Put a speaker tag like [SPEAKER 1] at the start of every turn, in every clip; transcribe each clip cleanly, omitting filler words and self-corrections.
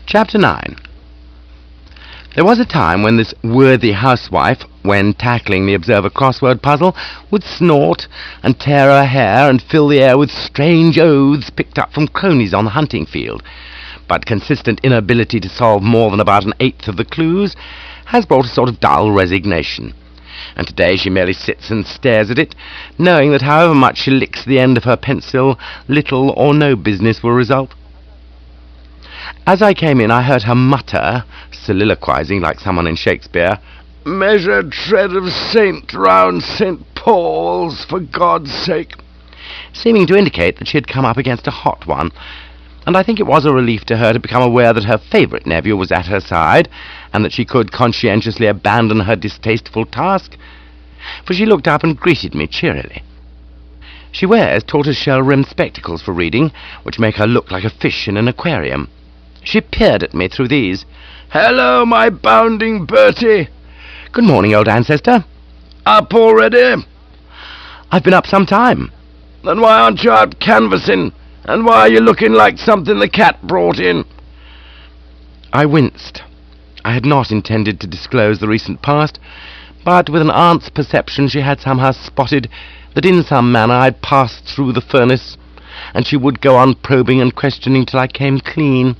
[SPEAKER 1] Chapter 9. There was a time when this worthy housewife, when tackling the Observer crossword puzzle, would snort and tear her hair and fill the air with strange oaths picked up from cronies on the hunting field. But consistent inability to solve more than about an eighth of the clues has brought a sort of dull resignation. And today she merely sits and stares at it, knowing that however much she licks the end of her pencil, little or no business will result. As I came in, I heard her mutter, soliloquizing like someone in Shakespeare, "Measure tread of saint round St. Paul's, for God's sake," seeming to indicate that she had come up against a hot one, and I think it was a relief to her to become aware that her favourite nephew was at her side, and that she could conscientiously abandon her distasteful task, for she looked up and greeted me cheerily. She wears tortoise-shell-rimmed spectacles for reading, which make her look like a fish in an aquarium. She peered at me through these. "Hello, my bounding Bertie." "Good morning, old ancestor." "Up already?" "I've been up some time." "Then why aren't you out canvassing? And why are you looking like something the cat brought in?" I winced. I had not intended to disclose the recent past, but with an aunt's perception she had somehow spotted that in some manner I had passed through the furnace, and she would go on probing and questioning till I came clean.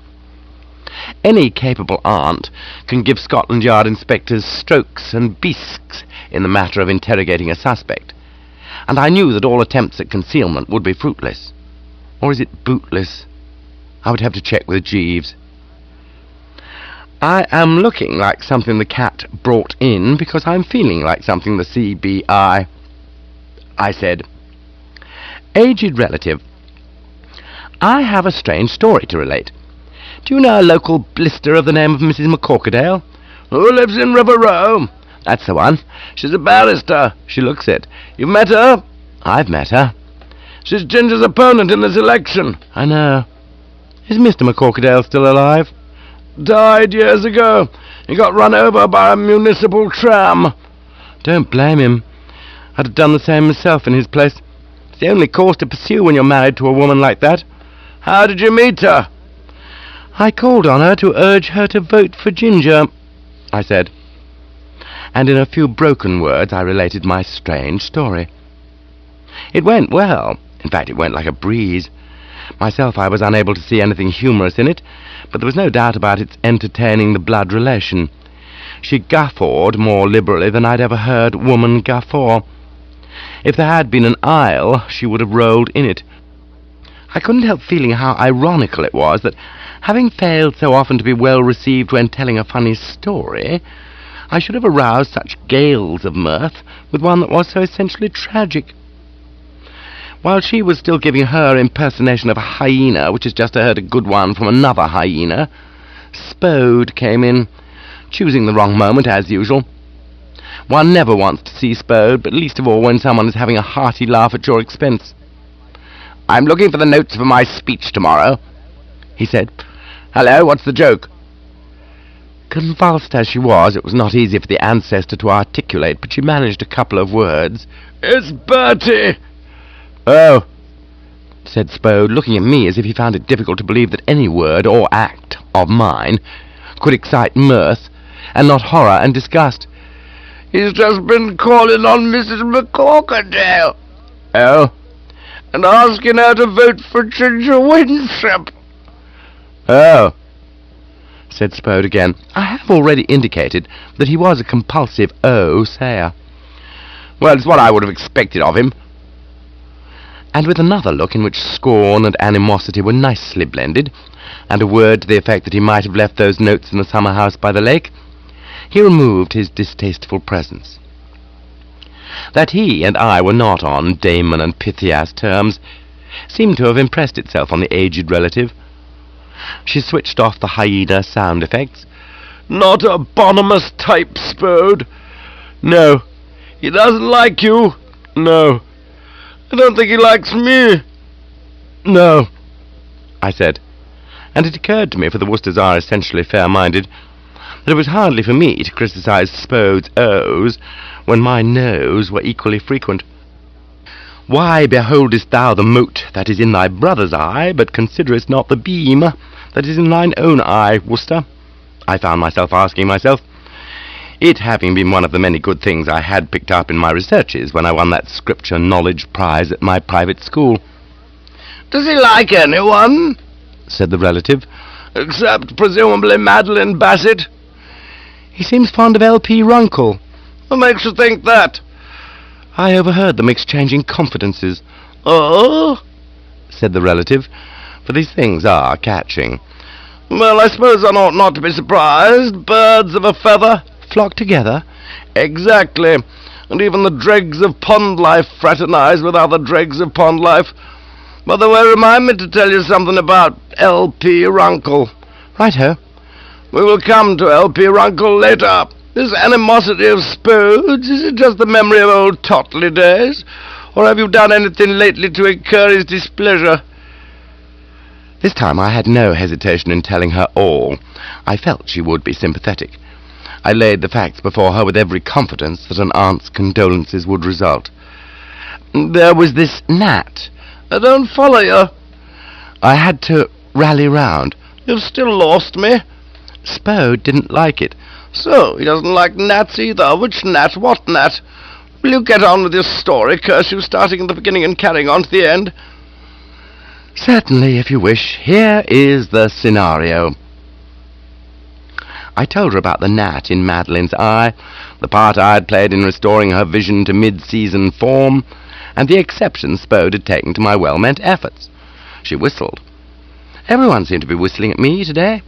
[SPEAKER 1] Any capable aunt can give Scotland Yard inspectors strokes and bisques in the matter of interrogating a suspect, and I knew that all attempts at concealment would be fruitless. Or is it bootless? I would have to check with Jeeves. "I am looking like something the cat brought in because I'm feeling like something the CBI, I said. "Aged relative. I have a strange story to relate. Do you know a local blister of the name of Mrs. McCorkadale?" "Who lives in River Row?" "That's the one. She's a barrister. She looks it. You've met her?" "I've met her." "She's Ginger's opponent in this election." "I know. Is Mr. McCorkadale still alive?" "Died years ago. He got run over by a municipal tram." "Don't blame him. I'd have done the same myself in his place. It's the only course to pursue when you're married to a woman like that." "How did you meet her?" "I called on her to urge her to vote for Ginger," I said. And in a few broken words I related my strange story. It went well. In fact, it went like a breeze. Myself, I was unable to see anything humorous in it, but there was no doubt about its entertaining the blood relation. She guffawed more liberally than I'd ever heard woman guffaw. If there had been an aisle, she would have rolled in it. I couldn't help feeling how ironical it was that, having failed so often to be well received when telling a funny story, I should have aroused such gales of mirth with one that was so essentially tragic. While she was still giving her impersonation of a hyena, which has just heard a good one from another hyena, Spode came in, choosing the wrong moment as usual. One never wants to see Spode, but least of all when someone is having a hearty laugh at your expense. "I'm looking for the notes for my speech tomorrow," he said. "Hello, what's the joke?" Convulsed as she was, it was not easy for the ancestor to articulate, but she managed a couple of words. "It's Bertie." "Oh," said Spode, looking at me as if he found it difficult to believe that any word or act of mine could excite mirth, and not horror and disgust. "He's just been calling on Mrs. McCorkadale." "Oh?" "And asking her to vote for Ginger Winthrop." "Oh," said Spode again. I have already indicated that he was a compulsive sayer. "Well, it's what I would have expected of him." And with another look in which scorn and animosity were nicely blended, and a word to the effect that he might have left those notes in the summer house by the lake, he removed his distasteful presence. That he and I were not on Damon and Pythias terms seemed to have impressed itself on the aged relative. She switched off the hyena sound effects. "Not a bonhomous type, Spode." "No." "He doesn't like you." "No." "I don't think he likes me." "No," I said, and it occurred to me, for the Worcesters are essentially fair-minded, that it was hardly for me to criticize Spode's O's when my no's were equally frequent. "Why beholdest thou the mote that is in thy brother's eye, but considerest not the beam that is in thine own eye, Worcester? I found myself asking myself, it having been one of the many good things I had picked up in my researches when I won that Scripture Knowledge Prize at my private school.
[SPEAKER 2] "Does he like anyone?"
[SPEAKER 1] said the relative.
[SPEAKER 2] "Except, presumably, Madeline Bassett?"
[SPEAKER 1] "He seems fond of L.P. Runkle."
[SPEAKER 2] "What makes you think that?"
[SPEAKER 1] "I overheard them exchanging confidences."
[SPEAKER 2] "Oh?"
[SPEAKER 1] said the relative, for these things are catching.
[SPEAKER 2] "Well, I suppose one ought not to be surprised. Birds of a feather
[SPEAKER 1] flock together."
[SPEAKER 2] "Exactly. And even the dregs of pond life fraternize with other dregs of pond life. By the way, remind me to tell you something about L.P. Runkle."
[SPEAKER 1] "Right-ho."
[SPEAKER 2] "We will come to L.P. Runkle later. This animosity of Spode's, is it just the memory of old Totley days? Or have you done anything lately to incur his displeasure?"
[SPEAKER 1] This time I had no hesitation in telling her all. I felt she would be sympathetic. I laid the facts before her with every confidence that an aunt's condolences would result. "There was this knahT."
[SPEAKER 2] "I don't follow you."
[SPEAKER 1] "I had to rally round."
[SPEAKER 2] "You've still lost me."
[SPEAKER 1] "Spode didn't like it."
[SPEAKER 2] "So, he doesn't like gnats either. Which gnat? What gnat? Will you get on with your story, curse you, starting at the beginning and carrying on to the end?"
[SPEAKER 1] "Certainly, if you wish. Here is the scenario." I told her about the gnat in Madeline's eye, the part I had played in restoring her vision to mid-season form, and the exception Spode had taken to my well-meant efforts. She whistled. Everyone seemed to be whistling at me today.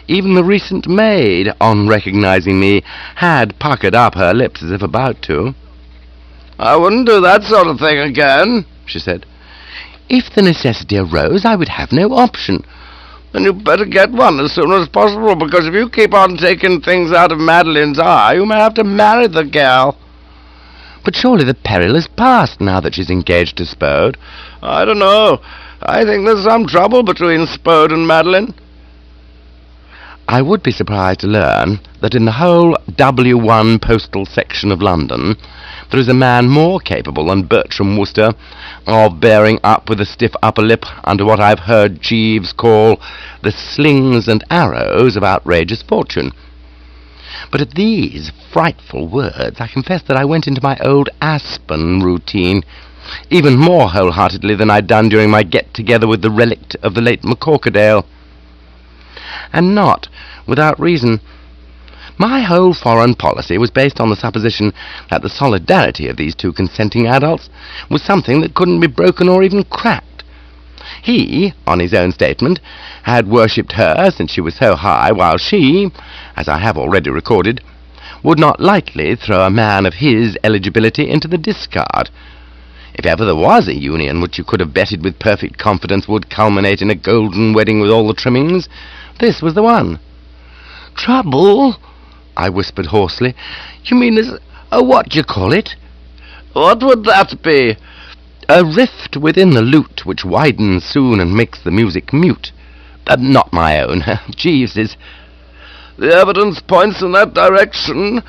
[SPEAKER 1] Even the recent maid, on recognizing me, had puckered up her lips as if about to.
[SPEAKER 2] "I wouldn't do that sort of thing again," she said.
[SPEAKER 1] "If the necessity arose, I would have no option."
[SPEAKER 2] "Then you'd better get one as soon as possible, because if you keep on taking things out of Madeline's eye, you may have to marry the gal."
[SPEAKER 1] "But surely the peril is past now that she's engaged to Spode."
[SPEAKER 2] "I don't know. I think there's some trouble between Spode and Madeline."
[SPEAKER 1] I would be surprised to learn that in the whole W1 postal section of London there is a man more capable than Bertram Wooster of bearing up with a stiff upper lip under what I've heard Jeeves call the slings and arrows of outrageous fortune. But at these frightful words I confess that I went into my old Aspen routine, even more wholeheartedly than I'd done during my get-together with the relict of the late McCorkadale. And not without reason. My whole foreign policy was based on the supposition that the solidarity of these two consenting adults was something that couldn't be broken or even cracked. He, on his own statement, had worshipped her since she was so high, while she, as I have already recorded, would not lightly throw a man of his eligibility into the discard. If ever there was a union which you could have betted with perfect confidence would culminate in a golden wedding with all the trimmings, this was the one.
[SPEAKER 2] "Trouble?"
[SPEAKER 1] I whispered hoarsely. "You mean there's a what-do-you-call-it?"
[SPEAKER 2] "What would that be?"
[SPEAKER 1] "A rift within the lute which widens soon and makes the music mute. Not my own, Jeeves's."
[SPEAKER 2] "The evidence points in that direction.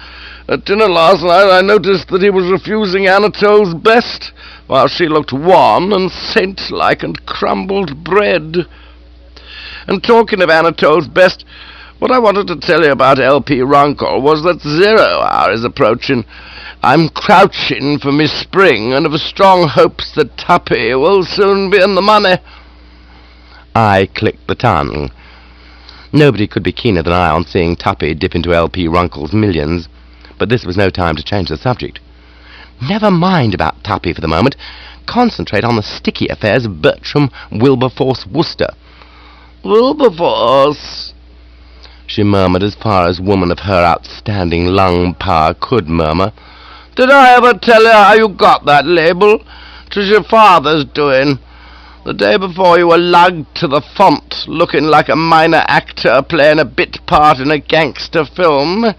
[SPEAKER 2] At dinner last night I noticed that he was refusing Anatole's best, while she looked wan and saint-like and crumbled bread. And talking of Anatole's best, what I wanted to tell you about L.P. Runkle was that 0 hour is approaching. I'm crouching for Miss Spring, and have strong hopes that Tuppy will soon be in the money."
[SPEAKER 1] I clicked the tongue. Nobody could be keener than I on seeing Tuppy dip into L.P. Runkle's millions, but this was no time to change the subject. Never mind about Tuppy for the moment. Concentrate on the sticky affairs of Bertram Wilberforce Wooster.
[SPEAKER 2] "Wilberforce?"
[SPEAKER 1] she murmured as far as woman of her outstanding lung power could murmur.
[SPEAKER 2] "Did I ever tell you how you got that label? 'Twas your father's doing. The day before you were lugged to the font, looking like a minor actor playing a bit part in a gangster film,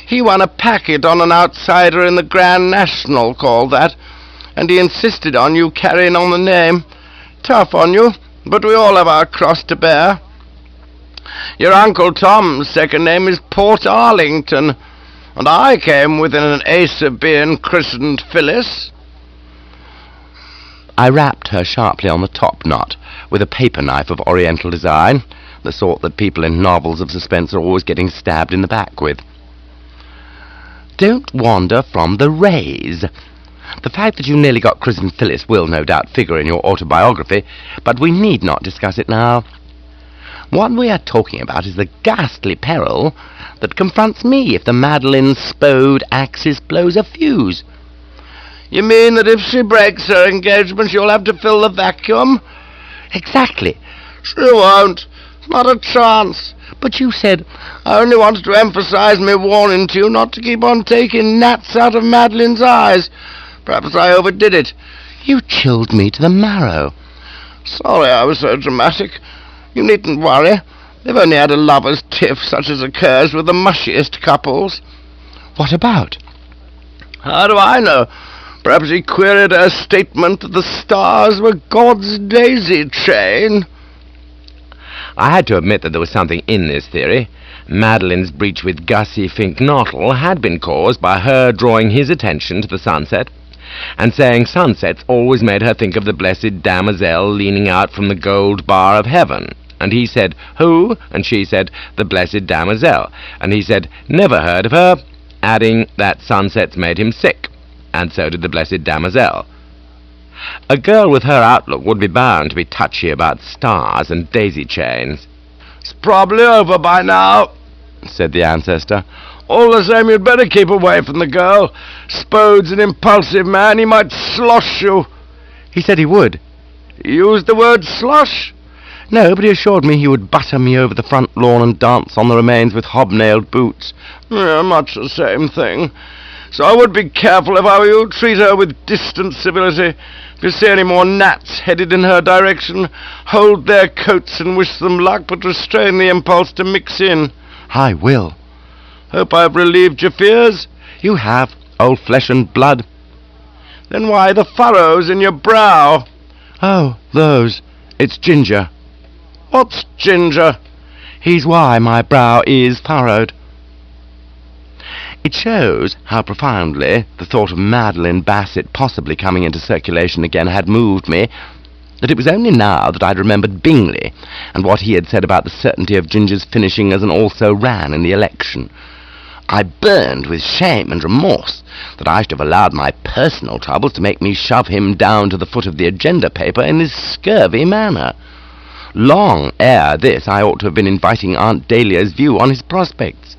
[SPEAKER 2] he won a packet on an outsider in the Grand National called that, and he insisted on you carrying on the name. Tough on you, but we all have our cross to bear. Your Uncle Tom's second name is Port Arlington, and I came within an ace of being christened Phyllis."
[SPEAKER 1] I rapped her sharply on the top knot with a paper knife of oriental design, the sort that people in novels of suspense are always getting stabbed in the back with. Don't wander from the rays. The fact that you nearly got Chris and Phyllis will no doubt figure in your autobiography, but we need not discuss it now. What we are talking about is the ghastly peril that confronts me if the Madeline's Spode axis blows a fuse.
[SPEAKER 2] You mean that if she breaks her engagement, you'll have to fill the vacuum?
[SPEAKER 1] Exactly.
[SPEAKER 2] She won't. Not a chance.
[SPEAKER 1] But you said...
[SPEAKER 2] I only wanted to emphasize my warning to you not to keep on taking gnats out of Madeline's eyes. Perhaps I overdid it.
[SPEAKER 1] You chilled me to the marrow.
[SPEAKER 2] Sorry I was so dramatic. You needn't worry. They've only had a lover's tiff such as occurs with the mushiest couples.
[SPEAKER 1] What about?
[SPEAKER 2] How do I know? Perhaps he queried her statement that the stars were God's daisy chain.
[SPEAKER 1] I had to admit that there was something in this theory. Madeline's breach with Gussie Fink-Knottle had been caused by her drawing his attention to the sunset, and saying sunsets always made her think of the blessed damozel leaning out from the gold bar of heaven. And he said, "Who?" And she said, "The blessed damozel." And he said, "Never heard of her," adding that sunsets made him sick, and so did the blessed damozel. A girl with her outlook would be bound to be touchy about stars and daisy chains.
[SPEAKER 2] "It's probably over by now,"
[SPEAKER 1] said the ancestor.
[SPEAKER 2] "All the same, you'd better keep away from the girl. Spode's an impulsive man. He might slosh you."
[SPEAKER 1] He said he would.
[SPEAKER 2] He used the word slosh?
[SPEAKER 1] No, but he assured me he would butter me over the front lawn and dance on the remains with hobnailed boots.
[SPEAKER 2] Yeah, much the same thing. So I would be careful if I were you. Treat her with distant civility. If you see any more gnats headed in her direction, hold their coats and wish them luck, but restrain the impulse to mix in.
[SPEAKER 1] I will.
[SPEAKER 2] Hope I've relieved your fears.
[SPEAKER 1] You have, old flesh and blood.
[SPEAKER 2] Then why the furrows in your brow?
[SPEAKER 1] Oh, those. It's Ginger.
[SPEAKER 2] What's Ginger?
[SPEAKER 1] He's why my brow is furrowed. It shows how profoundly the thought of Madeline Bassett possibly coming into circulation again had moved me, that it was only now that I'd remembered Bingley and what he had said about the certainty of Ginger's finishing as an also-ran in the election. I burned with shame and remorse that I should have allowed my personal troubles to make me shove him down to the foot of the agenda paper in this scurvy manner. Long ere this I ought to have been inviting Aunt Dahlia's view on his prospects.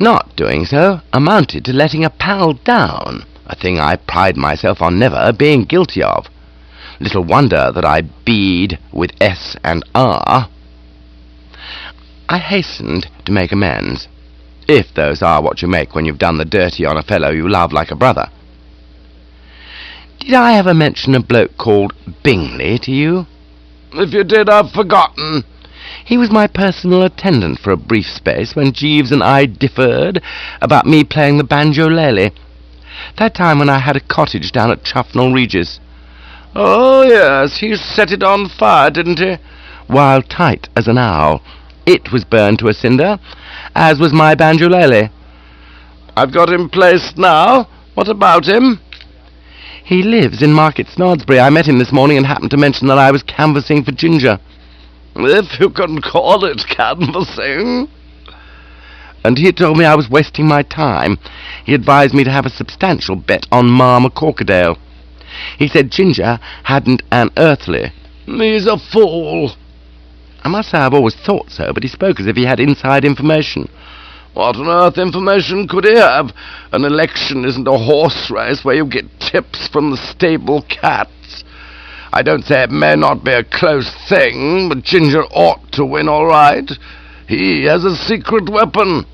[SPEAKER 1] Not doing so amounted to letting a pal down, a thing I pride myself on never being guilty of. Little wonder that I bead with S and R. I hastened to make amends, if those are what you make when you've done the dirty on a fellow you love like a brother. Did I ever mention a bloke called Bingley to you?
[SPEAKER 2] If you did, I've forgotten.
[SPEAKER 1] He was my personal attendant for a brief space when Jeeves and I differed about me playing the banjolele. That time when I had a cottage down at Chuffnell Regis.
[SPEAKER 2] Oh, yes, he set it on fire, didn't he?
[SPEAKER 1] While tight as an owl. It was burned to a cinder, as was my banjolele.
[SPEAKER 2] I've got him placed now. What about him?
[SPEAKER 1] He lives in Market Snodsbury. I met him this morning and happened to mention that I was canvassing for Ginger.
[SPEAKER 2] If you can call it canvassing.
[SPEAKER 1] And he told me I was wasting my time. He advised me to have a substantial bet on Marma Corkadale. He said Ginger hadn't an earthly.
[SPEAKER 2] He's a fool.
[SPEAKER 1] I must say I've always thought so, but he spoke as if he had inside information.
[SPEAKER 2] What on earth information could he have? An election isn't a horse race where you get tips from the stable cats. I don't say it may not be a close thing, but Ginger ought to win all right. He has a secret weapon.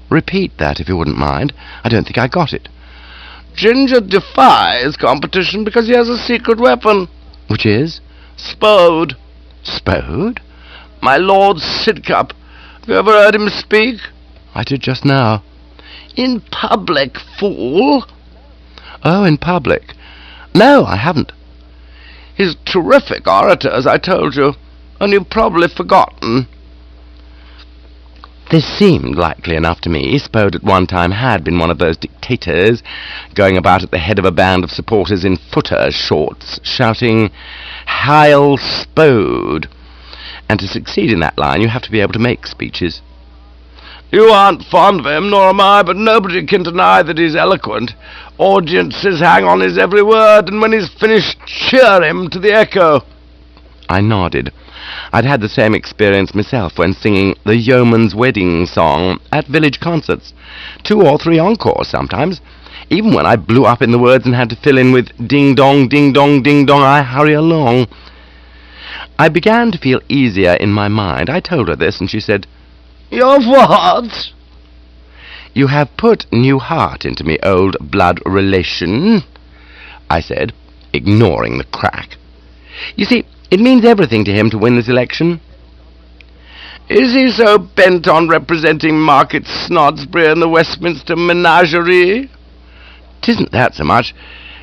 [SPEAKER 1] Repeat that, if you wouldn't mind. I don't think I got it.
[SPEAKER 2] Ginger defies competition because he has a secret weapon.
[SPEAKER 1] Which is?
[SPEAKER 2] Spode.
[SPEAKER 1] Spode?
[SPEAKER 2] My Lord Sidcup. Have you ever heard him speak?
[SPEAKER 1] I did just now.
[SPEAKER 2] In public, fool.
[SPEAKER 1] Oh, in public. No, I haven't.
[SPEAKER 2] He's a terrific orator, as I told you, and you've probably forgotten.
[SPEAKER 1] This seemed likely enough to me. Spode at one time had been one of those dictators, going about at the head of a band of supporters in footer shorts, shouting, "Heil Spode!" And to succeed in that line, you have to be able to make speeches.
[SPEAKER 2] You aren't fond of him, nor am I, but nobody can deny that he's eloquent. Audiences hang on his every word, and when he's finished, cheer him to the echo.
[SPEAKER 1] I nodded. I'd had the same experience myself when singing the Yeoman's Wedding Song at village concerts. 2 or 3 encores sometimes. Even when I blew up in the words and had to fill in with ding dong, I hurry along. I began to feel easier in my mind. I told her this, and she said,
[SPEAKER 2] You've what?
[SPEAKER 1] You have put new heart into me, old blood relation, I said, ignoring the crack. You see, it means everything to him to win this election.
[SPEAKER 2] Is he so bent on representing Market Snodsbury and the Westminster Menagerie?
[SPEAKER 1] 'Tisn't that so much.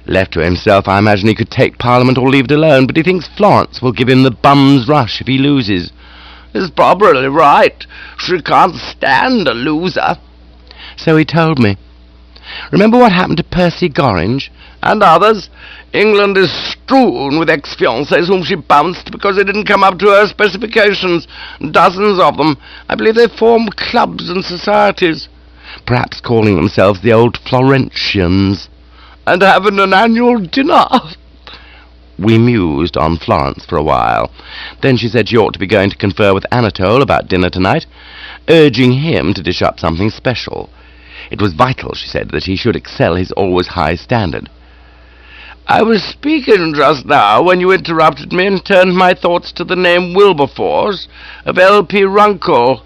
[SPEAKER 1] Left to himself, I imagine he could take Parliament or leave it alone, but he thinks Florence will give him the bum's rush if he loses.
[SPEAKER 2] He's probably right. She can't stand a loser.
[SPEAKER 1] So he told me. Remember what happened to Percy Gorringe?
[SPEAKER 2] And others. England is strewn with ex-fiancés whom she bounced because they didn't come up to her specifications. Dozens of them. I believe they form clubs and societies.
[SPEAKER 1] Perhaps calling themselves the Old Florentians.
[SPEAKER 2] And having an annual dinner.
[SPEAKER 1] We mused on Florence for a while. Then she said she ought to be going to confer with Anatole about dinner tonight, urging him to dish up something special. It was vital, she said, that he should excel his always high standard.
[SPEAKER 2] I was speaking just now when you interrupted me and turned my thoughts to the name Wilberforce of L.P. Runkle.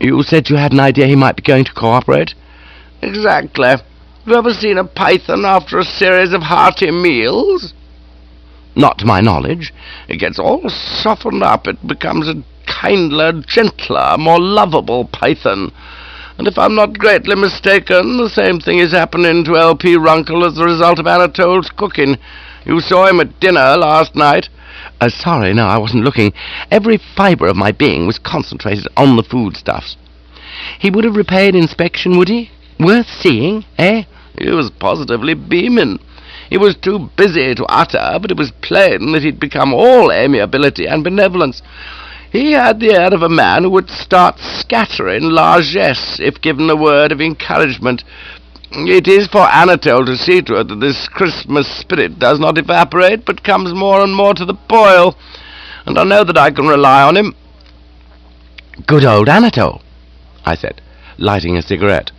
[SPEAKER 1] You said you had an idea he might be going to cooperate?
[SPEAKER 2] Exactly. Have you ever seen a python after a series of hearty meals?
[SPEAKER 1] Not to my knowledge.
[SPEAKER 2] It gets all softened up. It becomes a kindler, gentler, more lovable python. And if I'm not greatly mistaken, the same thing is happening to L.P. Runkle as the result of Anatole's cooking. You saw him at dinner last night.
[SPEAKER 1] Sorry, no, I wasn't looking. Every fibre of my being was concentrated on the foodstuffs. He would have repaid inspection, would he? Worth seeing, eh?
[SPEAKER 2] He was positively beaming. He was too busy to utter, but it was plain that he'd become all amiability and benevolence. He had the air of a man who would start scattering largesse if given a word of encouragement. It is for Anatole to see to it that this Christmas spirit does not evaporate, but comes more and more to the boil, and I know that I can rely on him.
[SPEAKER 1] Good old Anatole, I said, lighting a cigarette.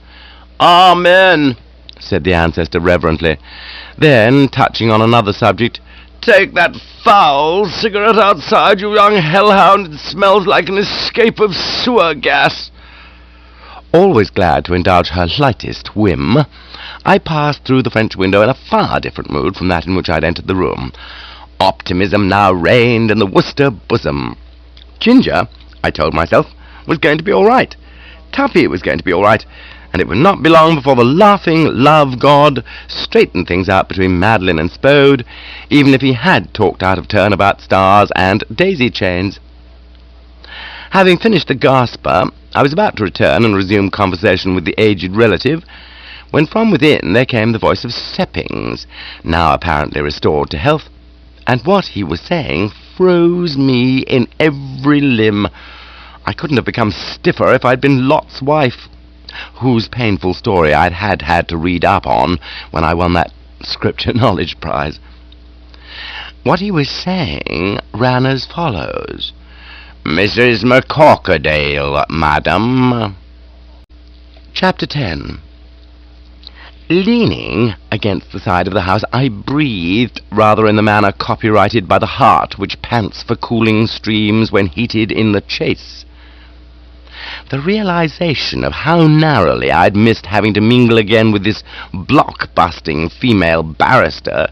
[SPEAKER 2] Amen,
[SPEAKER 1] said the ancestor reverently. Then, touching on another subject,
[SPEAKER 2] Take that foul cigarette outside, you young hellhound. It smells like an escape of sewer gas.
[SPEAKER 1] Always glad to indulge her lightest whim, I passed through the French window in a far different mood from that in which I'd entered the room. Optimism now reigned in the Worcester bosom. Ginger, I told myself, was going to be all right. Tuppy was going to be all right, and it would not be long before the laughing love god straightened things out between Madeline and Spode, even if he had talked out of turn about stars and daisy chains. Having finished the gasper, I was about to return and resume conversation with the aged relative, when from within there came the voice of Seppings, now apparently restored to health, and what he was saying froze me in every limb. I couldn't have become stiffer if I'd been Lot's wife, whose painful story I'd had to read up on when I won that Scripture Knowledge Prize. What he was saying ran as follows.
[SPEAKER 2] Mrs. McCorkerdale, madam.
[SPEAKER 1] Chapter 10. Leaning against the side of the house, I breathed rather in the manner copyrighted by the heart which pants for cooling streams when heated in the chase. The realization of how narrowly I'd missed having to mingle again with this block-busting female barrister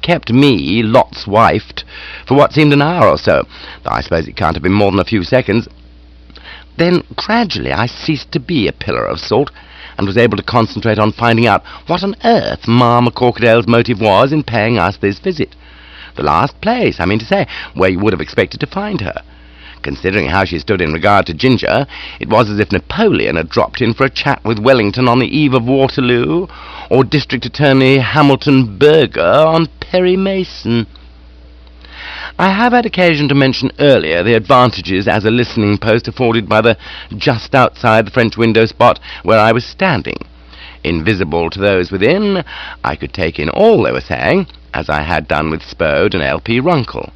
[SPEAKER 1] kept me, Lot's wifed, for what seemed an hour or so, though I suppose it can't have been more than a few seconds. Then, gradually, I ceased to be a pillar of salt, and was able to concentrate on finding out what on earth Ma McCorkerdale's motive was in paying us this visit. The last place, I mean to say, where you would have expected to find her. Considering how she stood in regard to Ginger, it was as if Napoleon had dropped in for a chat with Wellington on the eve of Waterloo, or District Attorney Hamilton Berger on Perry Mason. I have had occasion to mention earlier the advantages as a listening post afforded by the just outside the French window spot where I was standing. Invisible to those within, I could take in all they were saying, as I had done with Spode and L.P. Runkle.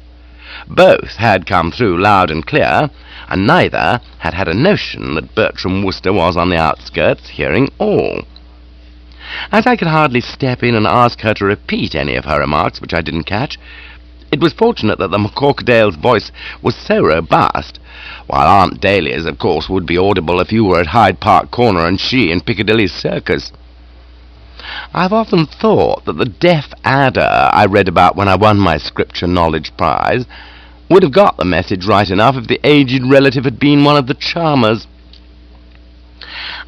[SPEAKER 1] Both had come through loud and clear, and neither had had a notion that Bertram Wooster was on the outskirts, hearing all. As I could hardly step in and ask her to repeat any of her remarks which I didn't catch, it was fortunate that the McCorquodale's voice was so robust, while Aunt Dahlia's, of course, would be audible if you were at Hyde Park Corner and she in Piccadilly Circus. I've often thought that the deaf adder I read about when I won my Scripture Knowledge Prize would have got the message right enough if the aged relative had been one of the charmers.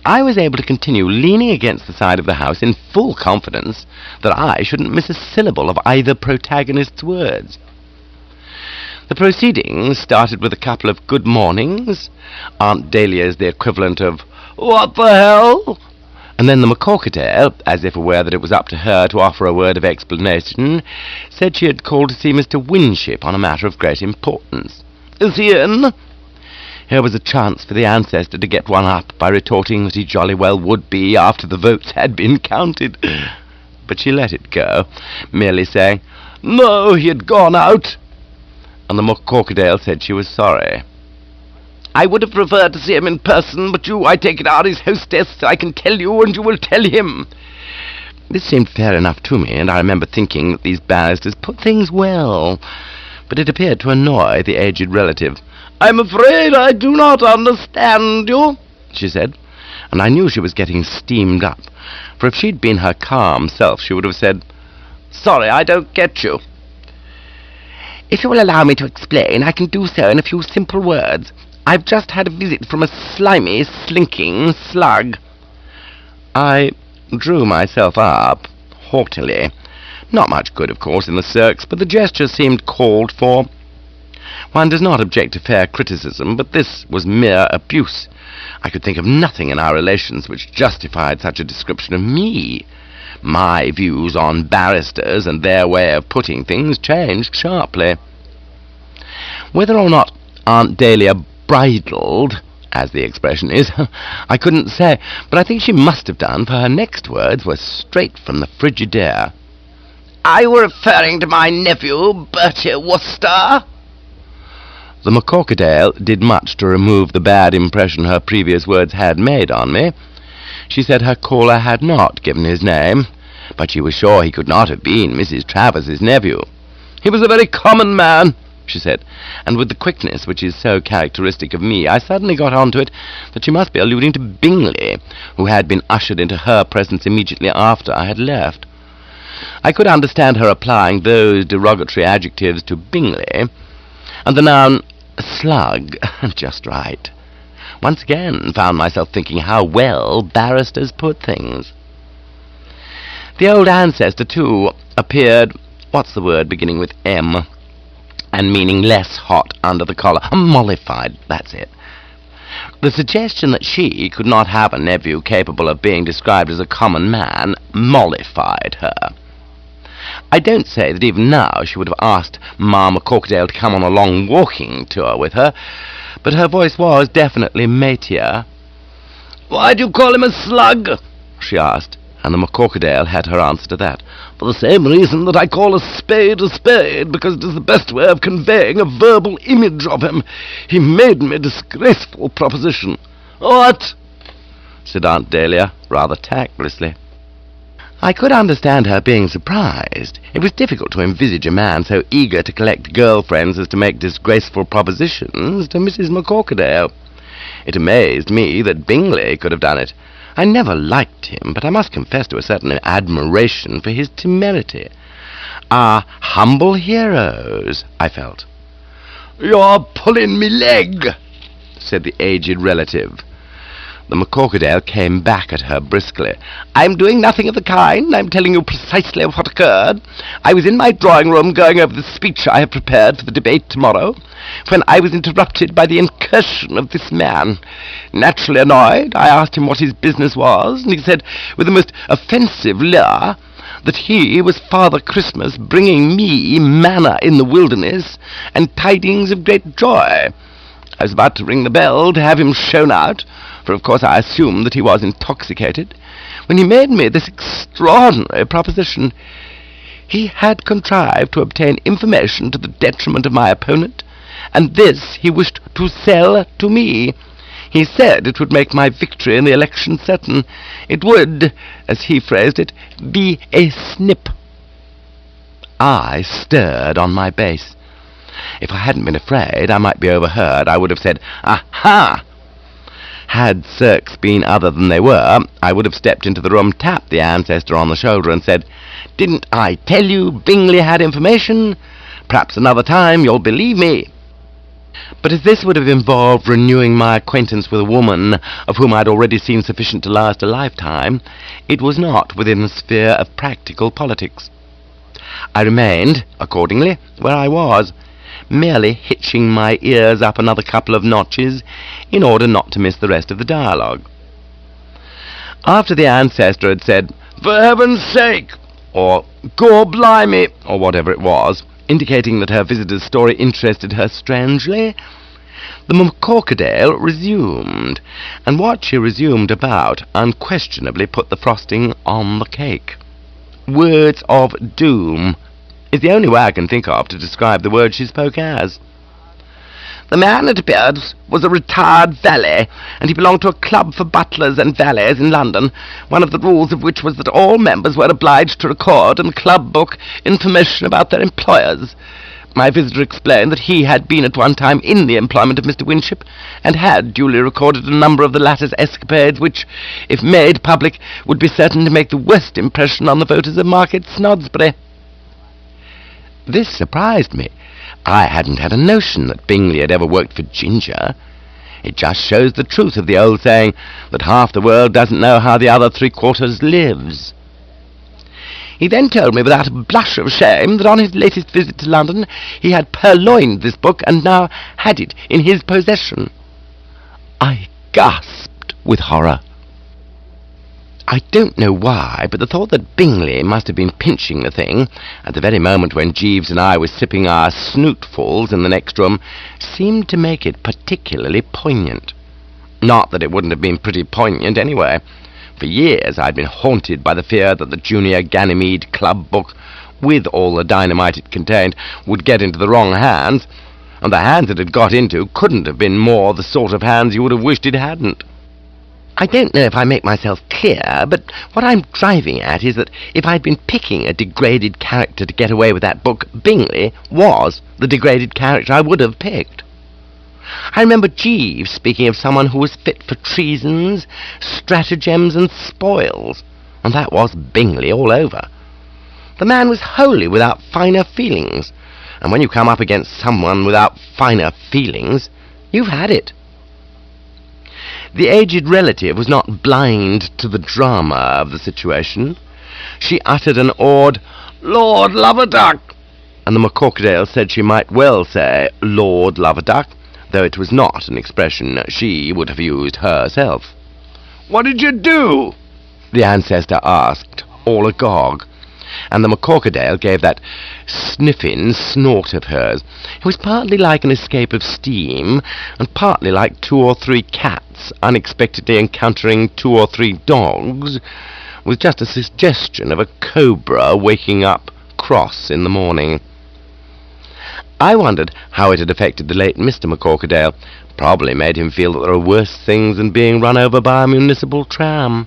[SPEAKER 1] I was able to continue leaning against the side of the house in full confidence that I shouldn't miss a syllable of either protagonist's words. The proceedings started with a couple of good mornings, Aunt Dahlia's the equivalent of "What the hell?" and then the McCorquodale, as if aware that it was up to her to offer a word of explanation, said she had called to see Mr. Winship on a matter of great importance. "Is he in?" Here was a chance for the ancestor to get one up by retorting that he jolly well would be after the votes had been counted. But she let it go, merely saying, "No, he had gone out," and the McCorquodale said she was sorry. "I would have preferred to see him in person, but you, I take it, are his hostess, so I can tell you, and you will tell him." This seemed fair enough to me, and I remember thinking that these barristers put things well, but it appeared to annoy the aged relative. "I'm afraid I do not understand you," she said, and I knew she was getting steamed up, for if she'd been her calm self she would have said, "Sorry, I don't get you." "If you will allow me to explain, I can do so in a few simple words. I've just had a visit from a slimy, slinking slug." I drew myself up, haughtily. Not much good, of course, in the circs, but the gesture seemed called for. One does not object to fair criticism, but this was mere abuse. I could think of nothing in our relations which justified such a description of me. My views on barristers and their way of putting things changed sharply. Whether or not Aunt Dahlia bridled, as the expression is, I couldn't say, but I think she must have done, for her next words were straight from the Frigidaire. "Are you referring to my nephew, Bertie Wooster?" The McCorquodale did much to remove the bad impression her previous words had made on me. She said her caller had not given his name, but she was sure he could not have been Mrs. Travers's nephew. "He was a very common man," she said, and with the quickness which is so characteristic of me, I suddenly got on to it that she must be alluding to Bingley, who had been ushered into her presence immediately after I had left. I could understand her applying those derogatory adjectives to Bingley, and the noun slug just right. Once again found myself thinking how well barristers put things. The old ancestor, too, appeared, what's the word beginning with M, and meaning less hot under the collar, mollified, that's it. The suggestion that she could not have a nephew capable of being described as a common man mollified her. I don't say that even now she would have asked Ma McCorquodale to come on a long walking tour with her, but her voice was definitely matier. "Why do you call him a slug?" she asked, and the McCorquodale had her answer to that. "For the same reason that I call a spade, because it is the best way of conveying a verbal image of him. He made me a disgraceful proposition." "What?" said Aunt Dahlia, rather tactlessly. I could understand her being surprised. It was difficult to envisage a man so eager to collect girl-friends as to make disgraceful propositions to Mrs. McCorquodale. It amazed me that Bingley could have done it. I never liked him, but I must confess to a certain admiration for his temerity. Our humble heroes, I felt. "You're pulling me leg," said the aged relative. The McCorquodale came back at her briskly. "I'm doing nothing of the kind. I'm telling you precisely what occurred. I was in my drawing-room going over the speech I have prepared for the debate tomorrow, when I was interrupted by the incursion of this man. Naturally annoyed, I asked him what his business was, and he said, with the most offensive leer,
[SPEAKER 2] that he was Father Christmas bringing me manna in the wilderness and tidings of great joy. I was about to ring the bell to have him shown out, for of course I assumed that he was intoxicated, when he made me this extraordinary proposition. He had contrived to obtain information to the detriment of my opponent, and this he wished to sell to me. He said it would make my victory in the election certain. It would, as he phrased it, be a snip. I stirred on my base. If I hadn't been afraid I might be overheard, I would have said, "Aha!" Had circs been other than they were, I would have stepped into the room, tapped the ancestor on the shoulder, and said, "Didn't I tell you Bingley had information? Perhaps another time you'll believe me." But as this would have involved renewing my acquaintance with a woman of whom I'd already seen sufficient to last a lifetime, it was not within the sphere of practical politics. I remained, accordingly, where I was, merely hitching my ears up another couple of notches in order not to miss the rest of the dialogue. After the ancestor had said, "For heaven's sake," or "Gorblimey," or whatever it was, indicating that her visitor's story interested her strangely, the McCorkadale resumed, and what she resumed about unquestionably put the frosting on the cake. Words of doom is the only way I can think of to describe the word she spoke as. "The man, it appears, was a retired valet, and he belonged to a club for butlers and valets in London, one of the rules of which was that all members were obliged to record in the club book information about their employers. My visitor explained that he had been at one time in the employment of Mr. Winship, and had duly recorded a number of the latter's escapades which, if made public, would be certain to make the worst impression on the voters of Market Snodsbury." This surprised me. I hadn't had a notion that Bingley had ever worked for Ginger. It just shows the truth of the old saying that half the world doesn't know how the other three-quarters lives. He then told me without a blush of shame that on his latest visit to London he had purloined this book and now had it in his possession. I gasped with horror. I don't know why, but the thought that Bingley must have been pinching the thing at the very moment when Jeeves and I were sipping our snootfuls in the next room seemed to make it particularly poignant. Not that it wouldn't have been pretty poignant anyway. For years I'd been haunted by the fear that the Junior Ganymede Club book, with all the dynamite it contained, would get into the wrong hands, and the hands it had got into couldn't have been more the sort of hands you would have wished it hadn't. I don't know if I make myself clear, but what I'm driving at is that if I'd been picking a degraded character to get away with that book, Bingley was the degraded character I would have picked. I remember Jeeves speaking of someone who was fit for treasons, stratagems, and spoils, and that was Bingley all over. The man was wholly without finer feelings, and when you come up against someone without finer feelings, you've had it. The aged relative was not blind to the drama of the situation. She uttered an awed, "Lord Love-a-Duck," and the McCorkadale said she might well say Lord Love-a-Duck, though it was not an expression she would have used herself. "What did you do?" the ancestor asked, all agog, and the McCorkadale gave that sniffing snort of hers. It was partly like an escape of steam, and partly like 2 or 3 cats unexpectedly encountering 2 or 3 dogs, with just a suggestion of a cobra waking up cross in the morning. I wondered how it had affected the late Mr. McCorkadale. Probably made him feel that there are worse things than being run over by a municipal tram.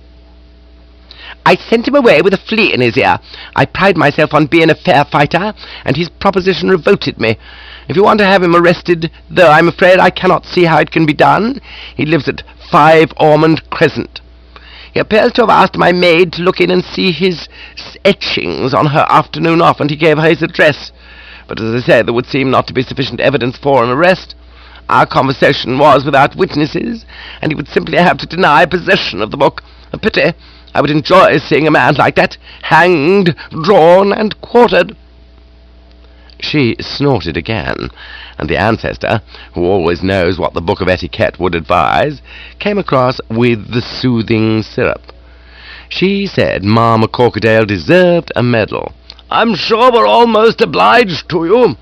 [SPEAKER 2] "I sent him away with a flea in his ear. I pride myself on being a fair fighter, and his proposition revolted me. If you want to have him arrested, though I'm afraid I cannot see how it can be done, he lives at 5 Ormond Crescent. He appears to have asked my maid to look in and see his etchings on her afternoon off, and he gave her his address. But as I say, there would seem not to be sufficient evidence for an arrest. Our conversation was without witnesses, and he would simply have to deny possession of the book. A pity. I would enjoy seeing a man like that, hanged, drawn, and quartered." She snorted again, and the ancestor, who always knows what the book of etiquette would advise, came across with the soothing syrup.
[SPEAKER 1] She said Mama Corkadale deserved a medal.
[SPEAKER 2] I'm sure we're almost obliged to you.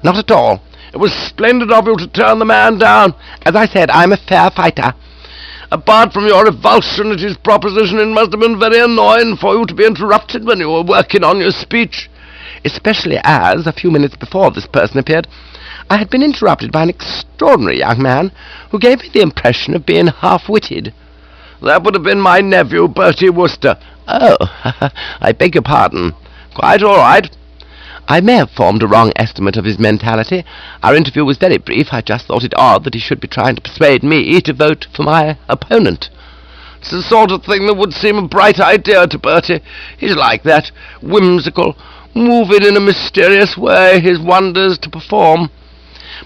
[SPEAKER 1] Not at all.
[SPEAKER 2] It was splendid of you to turn the man down.
[SPEAKER 1] As I said, I'm a fair fighter.
[SPEAKER 2] Apart from your revulsion at his proposition, it must have been very annoying for you to be interrupted when you were working on your speech.
[SPEAKER 1] Especially as, a few minutes before this person appeared, I had been interrupted by an extraordinary young man who gave me the impression of being half-witted.
[SPEAKER 2] That would have been my nephew, Bertie Wooster.
[SPEAKER 1] Oh, I beg your pardon.
[SPEAKER 2] Quite all right.
[SPEAKER 1] I may have formed a wrong estimate of his mentality. Our interview was very brief. I just thought it odd that he should be trying to persuade me to vote for my opponent.
[SPEAKER 2] It's the sort of thing that would seem a bright idea to Bertie. He's like that, whimsical, moving in a mysterious way, his wonders to perform.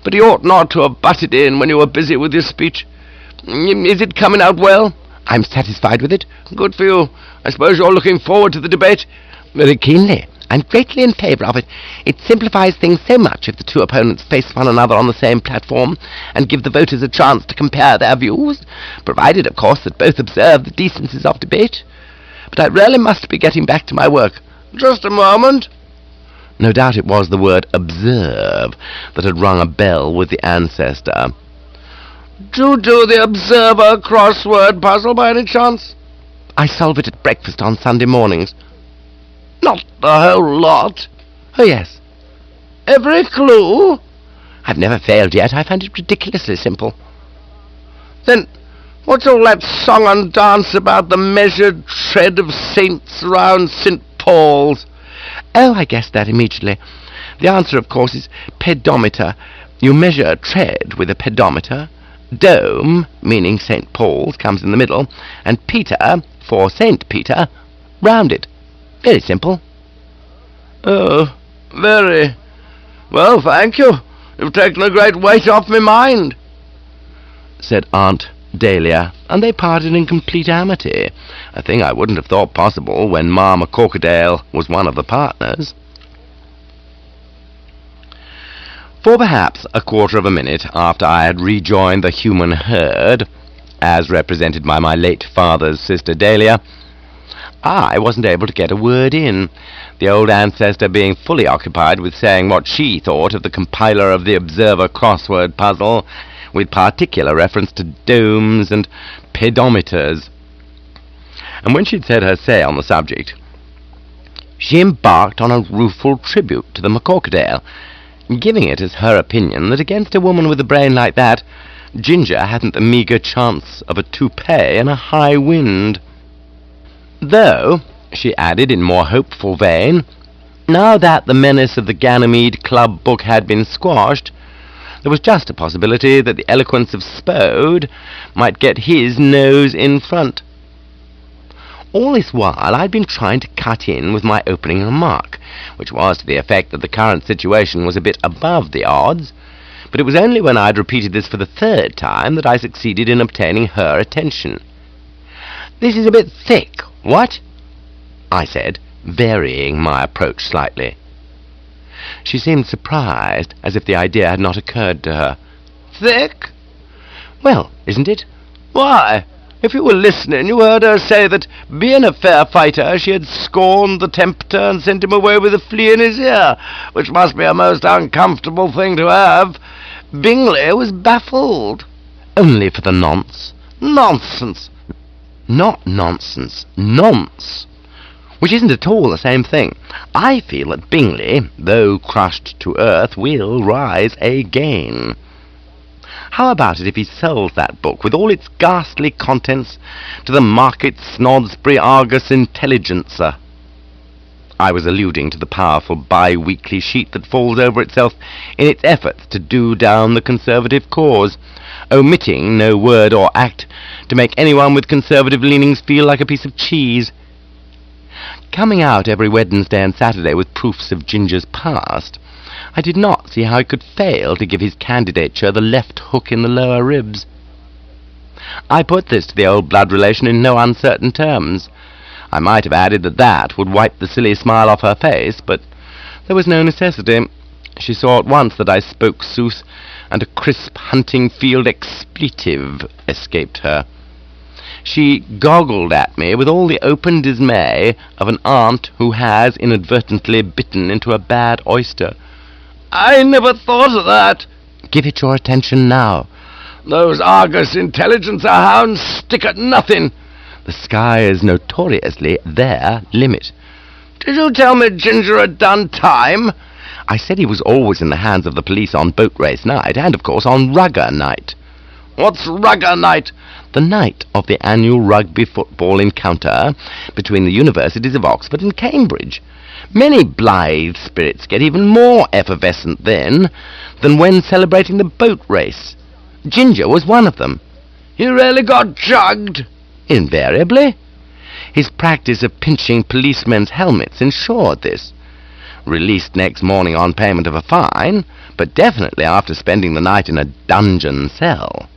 [SPEAKER 2] But he ought not to have butted in when you were busy with your speech. Is it coming out well?
[SPEAKER 1] I'm satisfied with it.
[SPEAKER 2] Good for you. I suppose you're looking forward to the debate?
[SPEAKER 1] Very keenly. I'm greatly in favour of it. It simplifies things so much if the two opponents face one another on the same platform and give the voters a chance to compare their views, provided, of course, that both observe the decencies of debate. But I really must be getting back to my work.
[SPEAKER 2] Just a moment.
[SPEAKER 1] No doubt it was the word observe that had rung a bell with the ancestor.
[SPEAKER 2] Do you do the Observer crossword puzzle by any chance?
[SPEAKER 1] I solve it at breakfast on Sunday mornings.
[SPEAKER 2] Not the whole lot.
[SPEAKER 1] Oh, yes.
[SPEAKER 2] Every clue?
[SPEAKER 1] I've never failed yet. I find it ridiculously simple.
[SPEAKER 2] Then what's all that song and dance about the measured tread of saints round St. Paul's?
[SPEAKER 1] Oh, I guessed that immediately. The answer, of course, is pedometer. You measure tread with a pedometer. Dome, meaning St. Paul's, comes in the middle, and Peter, for St. Peter, round it. Very simple.
[SPEAKER 2] Oh, very. Well, thank you. You've taken a great weight off my mind,
[SPEAKER 1] said Aunt Dahlia, and they parted in complete amity, a thing I wouldn't have thought possible when Mama Corkadale was one of the partners. For perhaps a quarter of a minute after I had rejoined the human herd, as represented by my late father's sister Dahlia, I wasn't able to get a word in, the old ancestor being fully occupied with saying what she thought of the compiler of the Observer crossword puzzle, with particular reference to domes and pedometers. And when she'd said her say on the subject, she embarked on a rueful tribute to the McCorkadale, giving it as her opinion that against a woman with a brain like that, Ginger hadn't the meagre chance of a toupee in a high wind. Though, she added in more hopeful vein, now that the menace of the Ganymede Club book had been squashed, there was just a possibility that the eloquence of Spode might get his nose in front. All this while I'd been trying to cut in with my opening remark, which was to the effect that the current situation was a bit above the odds, but it was only when I'd repeated this for the third time that I succeeded in obtaining her attention. "This is a bit thick, what?" I said, varying my approach slightly. She seemed surprised, as if the idea had not occurred to her.
[SPEAKER 2] Thick?
[SPEAKER 1] "Well, isn't it?"
[SPEAKER 2] "Why, if you were listening, you heard her say that, being a fair fighter, she had scorned the tempter and sent him away with a flea in his ear, which must be a most uncomfortable thing to have. Bingley was baffled."
[SPEAKER 1] "Only for the nonce."
[SPEAKER 2] "Nonsense."
[SPEAKER 1] "Not nonsense, nonce, which isn't at all the same thing. I feel that Bingley, though crushed to earth, will rise again. How about it if he sold that book, with all its ghastly contents, to the Market Snodsbury Argus Intelligencer?" I was alluding to the powerful bi-weekly sheet that falls over itself in its efforts to do down the Conservative cause, omitting no word or act to make anyone with Conservative leanings feel like a piece of cheese. Coming out every Wednesday and Saturday with proofs of Ginger's past, I did not see how he could fail to give his candidature the left hook in the lower ribs. I put this to the old blood relation in no uncertain terms. I might have added that that would wipe the silly smile off her face, but there was no necessity. She saw at once that I spoke sooth, and a crisp hunting-field expletive escaped her. She goggled at me with all the open dismay of an aunt who has inadvertently bitten into a bad oyster.
[SPEAKER 2] "I never thought of that."
[SPEAKER 1] "Give it your attention now."
[SPEAKER 2] "Those Argus intelligence hounds stick at nothing."
[SPEAKER 1] "The sky is notoriously their limit."
[SPEAKER 2] "Did you tell me Ginger had done time?"
[SPEAKER 1] "I said he was always in the hands of the police on boat race night, and of course on rugger night."
[SPEAKER 2] "What's rugger night?"
[SPEAKER 1] "The night of the annual rugby football encounter between the universities of Oxford and Cambridge. Many blithe spirits get even more effervescent then than when celebrating the boat race. Ginger was one of them."
[SPEAKER 2] "He really got jugged?"
[SPEAKER 1] "Invariably. His practice of pinching policemen's helmets ensured this. Released next morning on payment of a fine, but definitely after spending the night in a dungeon cell."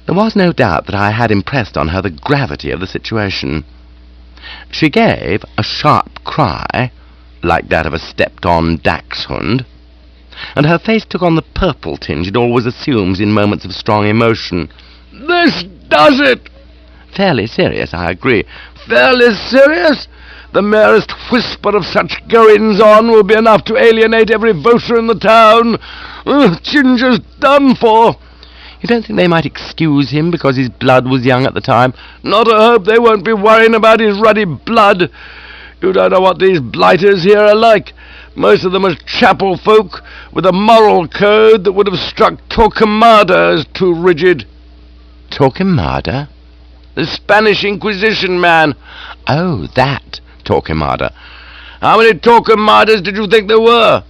[SPEAKER 1] There was no doubt that I had impressed on her the gravity of the situation. She gave a sharp cry, like that of a stepped-on dachshund, and her face took on the purple tinge it always assumes in moments of strong emotion.
[SPEAKER 2] "This does it!"
[SPEAKER 1] "Fairly serious, I agree."
[SPEAKER 2] "Fairly serious? The merest whisper of such goings-on will be enough to alienate every voter in the town. Ginger's done for."
[SPEAKER 1] "You don't think they might excuse him because his blood was young at the time?"
[SPEAKER 2] "Not a hope. They won't be worrying about his ruddy blood. You don't know what these blighters here are like. Most of them are chapel folk with a moral code that would have struck Torquemada as too rigid."
[SPEAKER 1] "Torquemada?"
[SPEAKER 2] "The Spanish Inquisition man."
[SPEAKER 1] "Oh, that Torquemada."
[SPEAKER 2] "How many Torquemadas did you think there were?"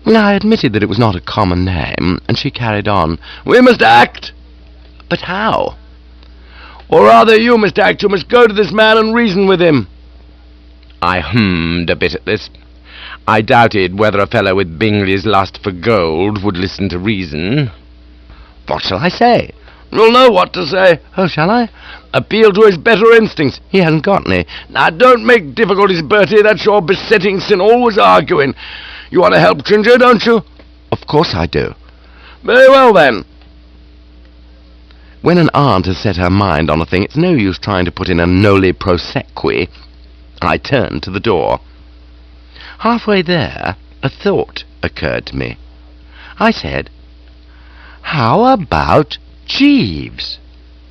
[SPEAKER 1] I admitted that it was not a common name, and she carried on.
[SPEAKER 2] "We must act."
[SPEAKER 1] "But how?"
[SPEAKER 2] "Or rather, you must act. You must go to this man and reason with him."
[SPEAKER 1] I hummed a bit at this. I doubted whether a fellow with Bingley's lust for gold would listen to reason. "What shall I say?"
[SPEAKER 2] "You'll know what to say."
[SPEAKER 1] "Oh, shall I?"
[SPEAKER 2] "Appeal to his better instincts."
[SPEAKER 1] "He hasn't got any."
[SPEAKER 2] "Now, don't make difficulties, Bertie. That's your besetting sin, always arguing. You want to help Ginger, don't you?"
[SPEAKER 1] "Of course I do."
[SPEAKER 2] "Very well, then."
[SPEAKER 1] When an aunt has set her mind on a thing, it's no use trying to put in a noli prosequi. I turned to the door. Halfway there, a thought occurred to me. I said, "How about Jeeves?"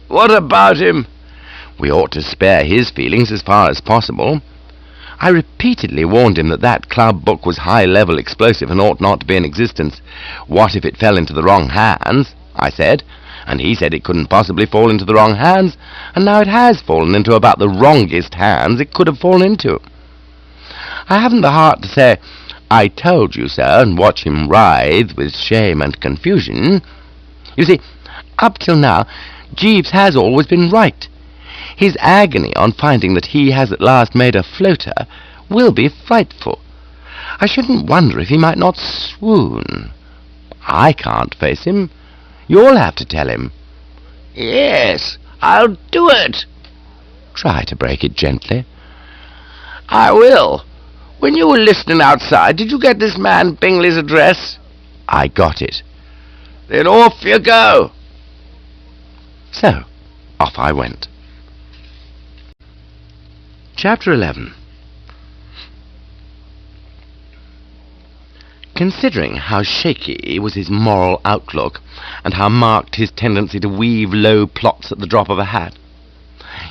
[SPEAKER 2] "What about him?"
[SPEAKER 1] "We ought to spare his feelings as far as possible. I repeatedly warned him that that club book was high-level explosive and ought not to be in existence. What if it fell into the wrong hands?" I said, and he said it couldn't possibly fall into the wrong hands, and now it has fallen into about the wrongest hands it could have fallen into. I haven't the heart to say, "I told you so," and watch him writhe with shame and confusion. You see, up till now, Jeeves has always been right. His agony on finding that he has at last made a floater will be frightful. I shouldn't wonder if he might not swoon. I can't face him. You'll have to tell him."
[SPEAKER 2] "Yes, I'll do it."
[SPEAKER 1] "Try to break it gently."
[SPEAKER 2] "I will. When you were listening outside, did you get this man Bingley's address?"
[SPEAKER 1] "I got it."
[SPEAKER 2] "Then off you go."
[SPEAKER 1] So, off I went. Chapter 11. Considering how shaky was his moral outlook, and how marked his tendency to weave low plots at the drop of a hat,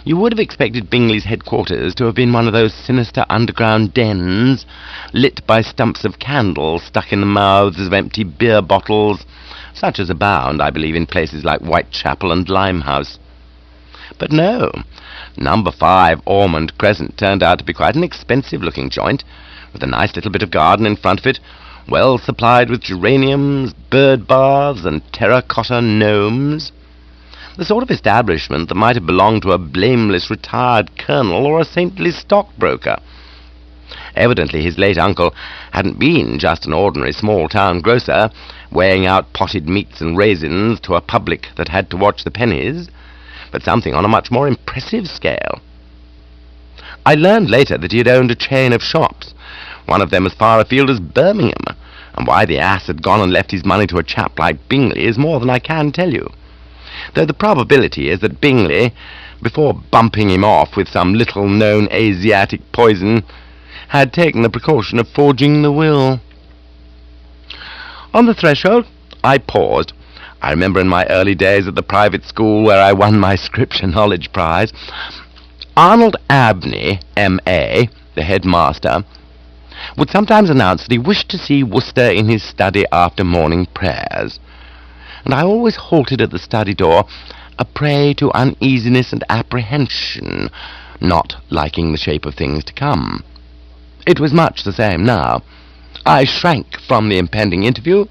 [SPEAKER 1] you would have expected Bingley's headquarters to have been one of those sinister underground dens, lit by stumps of candles stuck in the mouths of empty beer bottles, such as abound, I believe, in places like Whitechapel and Limehouse. But no, number 5 Ormond Crescent turned out to be quite an expensive-looking joint, with a nice little bit of garden in front of it, well supplied with geraniums, bird baths, and terracotta gnomes. The sort of establishment that might have belonged to a blameless retired colonel or a saintly stockbroker. Evidently his late uncle hadn't been just an ordinary small-town grocer, weighing out potted meats and raisins to a public that had to watch the pennies, but something on a much more impressive scale. I learned later that he had owned a chain of shops, one of them as far afield as Birmingham, and why the ass had gone and left his money to a chap like Bingley is more than I can tell you. though the probability is that Bingley, before bumping him off with some little-known Asiatic poison, had taken the precaution of forging the will. On the threshold, I paused. I remember in my early days at the private school where I won my Scripture Knowledge Prize, Arnold Abney, M.A., the headmaster, would sometimes announce that he wished to see Wooster in his study after morning prayers, and I always halted at the study door, a prey to uneasiness and apprehension, not liking the shape of things to come. It was much the same now. I shrank from the impending interview,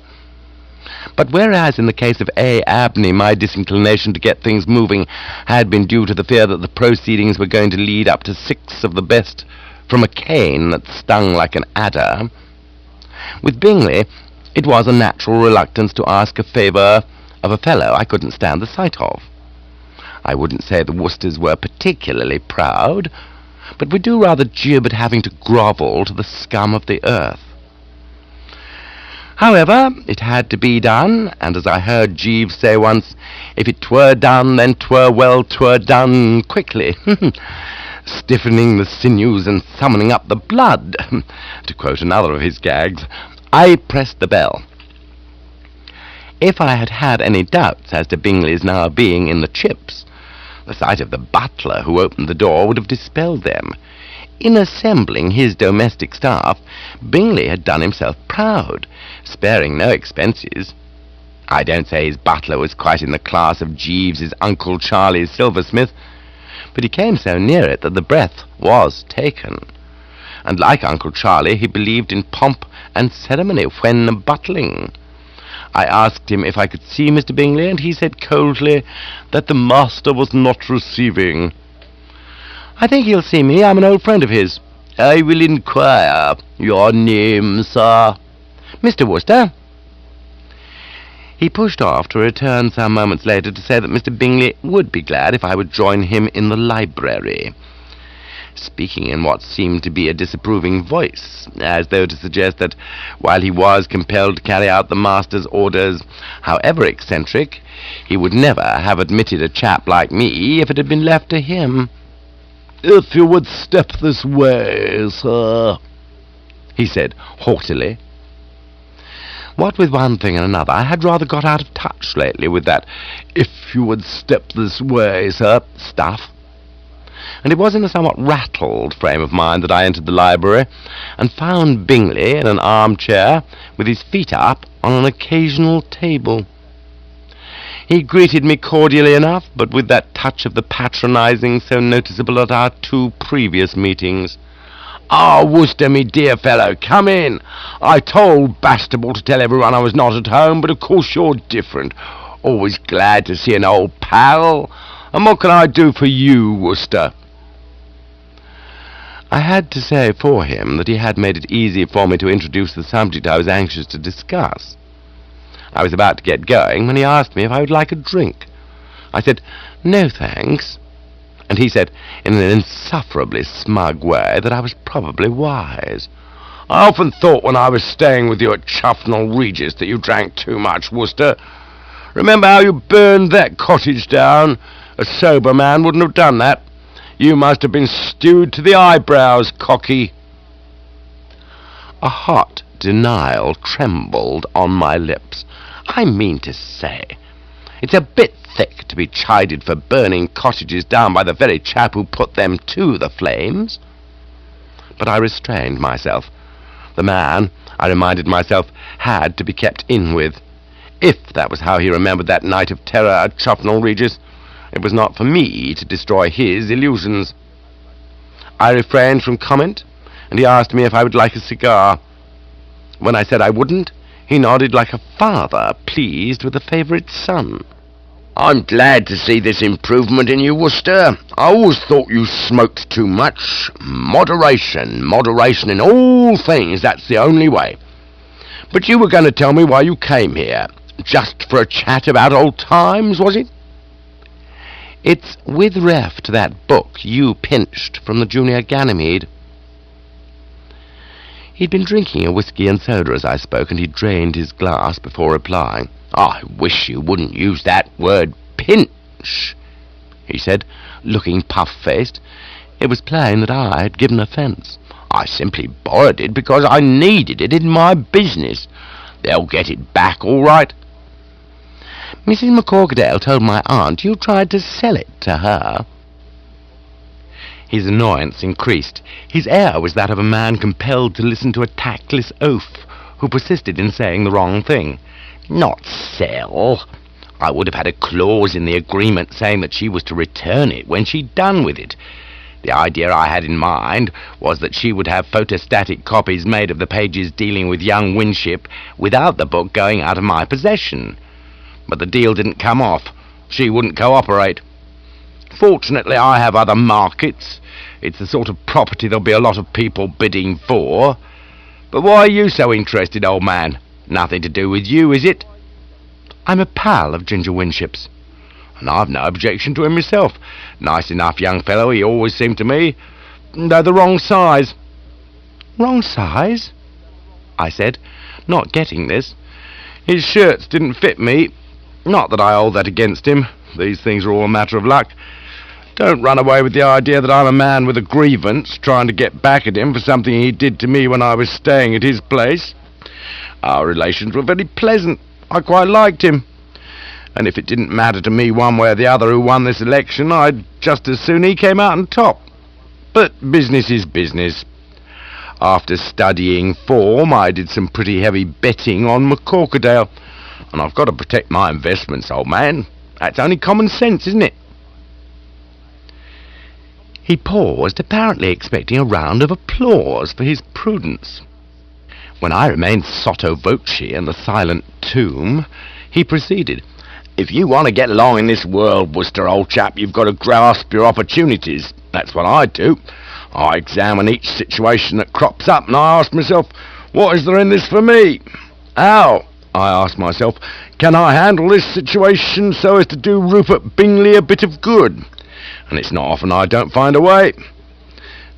[SPEAKER 1] but whereas in the case of A. Abney my disinclination to get things moving had been due to the fear that the proceedings were going to lead up to 6 of the best from a cane that stung like an adder, with Bingley it was a natural reluctance to ask a favour of a fellow I couldn't stand the sight of. I wouldn't say the Woosters were particularly proud, but we do rather jib at having to grovel to the scum of the earth. However, it had to be done, and as I heard Jeeves say once, if it twere done, then twere well twere done quickly, stiffening the sinews and summoning up the blood, to quote another of his gags. I pressed the bell. If I had had any doubts as to Bingley's now being in the chips, the sight of the butler who opened the door would have dispelled them. In assembling his domestic staff, Bingley had done himself proud, sparing no expenses. I don't say his butler was quite in the class of Jeeves's Uncle Charlie's silversmith, but he came so near it that the breath was taken. And like Uncle Charlie, he believed in pomp and ceremony when butling. I asked him if I could see Mr. Bingley, and he said coldly that the master was not receiving. I think he'll see me. I'm an old friend of his. I will inquire. Your name, sir? Mr. Wooster. He pushed off to return some moments later to say that Mr. Bingley would be glad if I would join him in the library, speaking in what seemed to be a disapproving voice, as though to suggest that while he was compelled to carry out the master's orders, however eccentric, he would never have admitted a chap like me if it had been left to him. "If you would step this way, sir," he said haughtily. What with one thing and another, I had rather got out of touch lately with that "if you would step this way, sir" stuff, and it was in a somewhat rattled frame of mind that I entered the library and found Bingley in an armchair with his feet up on an occasional table. He greeted me cordially enough, but with that touch of the patronizing so noticeable at our 2 previous meetings. "Ah, Wooster, me dear fellow, come in. I told Bastable to tell everyone I was not at home, but of course you're different. Always glad to see an old pal. And what can I do for you, Wooster?" I had to say for him that he had made it easy for me to introduce the subject I was anxious to discuss. I was about to get going when he asked me if I would like a drink. I said, "No, thanks," and he said, in an insufferably smug way, that I was probably wise. "I often thought when I was staying with you at Chufnell Regis that you drank too much, Wooster. Remember how you burned that cottage down? A sober man wouldn't have done that. You must have been stewed to the eyebrows, cocky." A hot denial trembled on my lips. I mean to say, it's a bit thick to be chided for burning cottages down by the very chap who put them to the flames. But I restrained myself. The man, I reminded myself, had to be kept in with. If that was how he remembered that night of terror at Chufnell Regis, it was not for me to destroy his illusions. I refrained from comment, and he asked me if I would like a cigar. When I said I wouldn't, he nodded like a father pleased with a favourite son. "I'm glad to see this improvement in you, Wooster. I always thought you smoked too much. Moderation in all things, that's the only way. But you were going to tell me why you came here. Just for a chat about old times, was it?" "It's with ref to that book you pinched from the Junior Ganymede." He'd been drinking a whisky and soda as I spoke, and he drained his glass before replying. "I wish you wouldn't use that word
[SPEAKER 2] pinch," he said, looking puff-faced. It was plain that I had given offence. "I simply borrowed it because I needed it in my business. They'll get it back all right." "Mrs. McCorquodale told my aunt you tried to sell it to her." His annoyance increased. His air was that of a man compelled to listen to a tactless oaf who persisted in saying the wrong thing. "Not sell. I would have had a clause in the agreement saying that she was to return it when she'd done with it. The idea I had in mind was that she would have photostatic copies made of the pages dealing with young Winship without the book going out of my possession. But the deal didn't come off. She wouldn't cooperate. Fortunately, I have other markets. It's the sort of property there'll be a lot of people bidding for. But why are you so interested, old man? Nothing to do with you, is it?" "I'm a pal of Ginger Winship's." "And I've no objection to him myself. Nice enough young fellow he always seemed to me, though the wrong size." "Wrong size?" I said, not getting this. "His shirts didn't fit me. Not that I hold that against him. These things are all a matter of luck. Don't run away with the idea that I'm a man with a grievance, trying to get back at him for something he did to me when I was staying at his place. Our relations were very pleasant. I quite liked him. And if it didn't matter to me one way or the other who won this election, I'd just as soon he came out on top. But business is business. After studying form, I did some pretty heavy betting on McCorquodale, and I've got to protect my investments, old man. That's only common sense, isn't it?" He paused, apparently expecting a round of applause for his prudence. When I remained sotto voce in the silent tomb, he proceeded. "If you want to get along in this world, Worcester, old chap, you've got to grasp your opportunities. That's what I do. I examine each situation that crops up, and I ask myself, what is there in this for me? How, I ask myself, can I handle this situation so as to do Rupert Bingley a bit of good? And it's not often I don't find a way.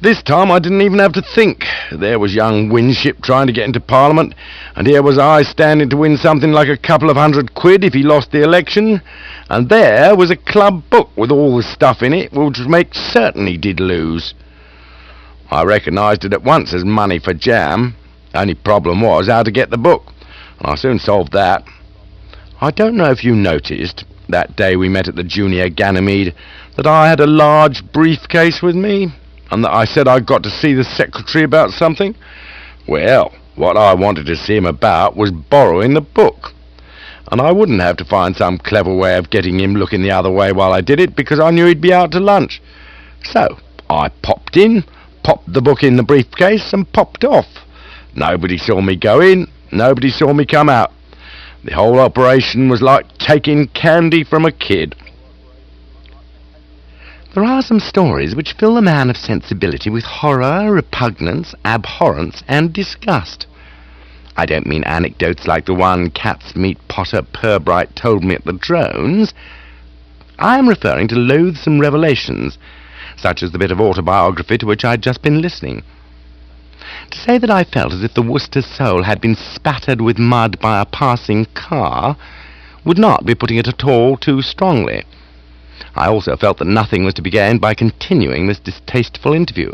[SPEAKER 2] This time I didn't even have to think. There was young Winship trying to get into Parliament, and here was I standing to win something like a couple of £100 if he lost the election, and there was a club book with all the stuff in it which would make certain he did lose. I recognised it at once as money for jam. Only problem was how to get the book, and I soon solved that. I don't know if you noticed, that day we met at the Junior Ganymede, that I had a large briefcase with me, and that I said I'd got to see the secretary about something. Well, what I wanted to see him about was borrowing the book, and I wouldn't have to find some clever way of getting him looking the other way while I did it, because I knew he'd be out to lunch. So I popped in, popped the book in the briefcase, and popped off. Nobody saw me go in, nobody saw me come out. The whole operation was like taking candy from a kid.
[SPEAKER 1] There are some stories which fill a man of sensibility with horror, repugnance, abhorrence, and disgust. I don't mean anecdotes like the one Cat's Meat Potter Purbright told me at the Drones. I am referring to loathsome revelations, such as the bit of autobiography to which I had just been listening. To say that I felt as if the Worcester soul had been spattered with mud by a passing car would not be putting it at all too strongly. I also felt that nothing was to be gained by continuing this distasteful interview.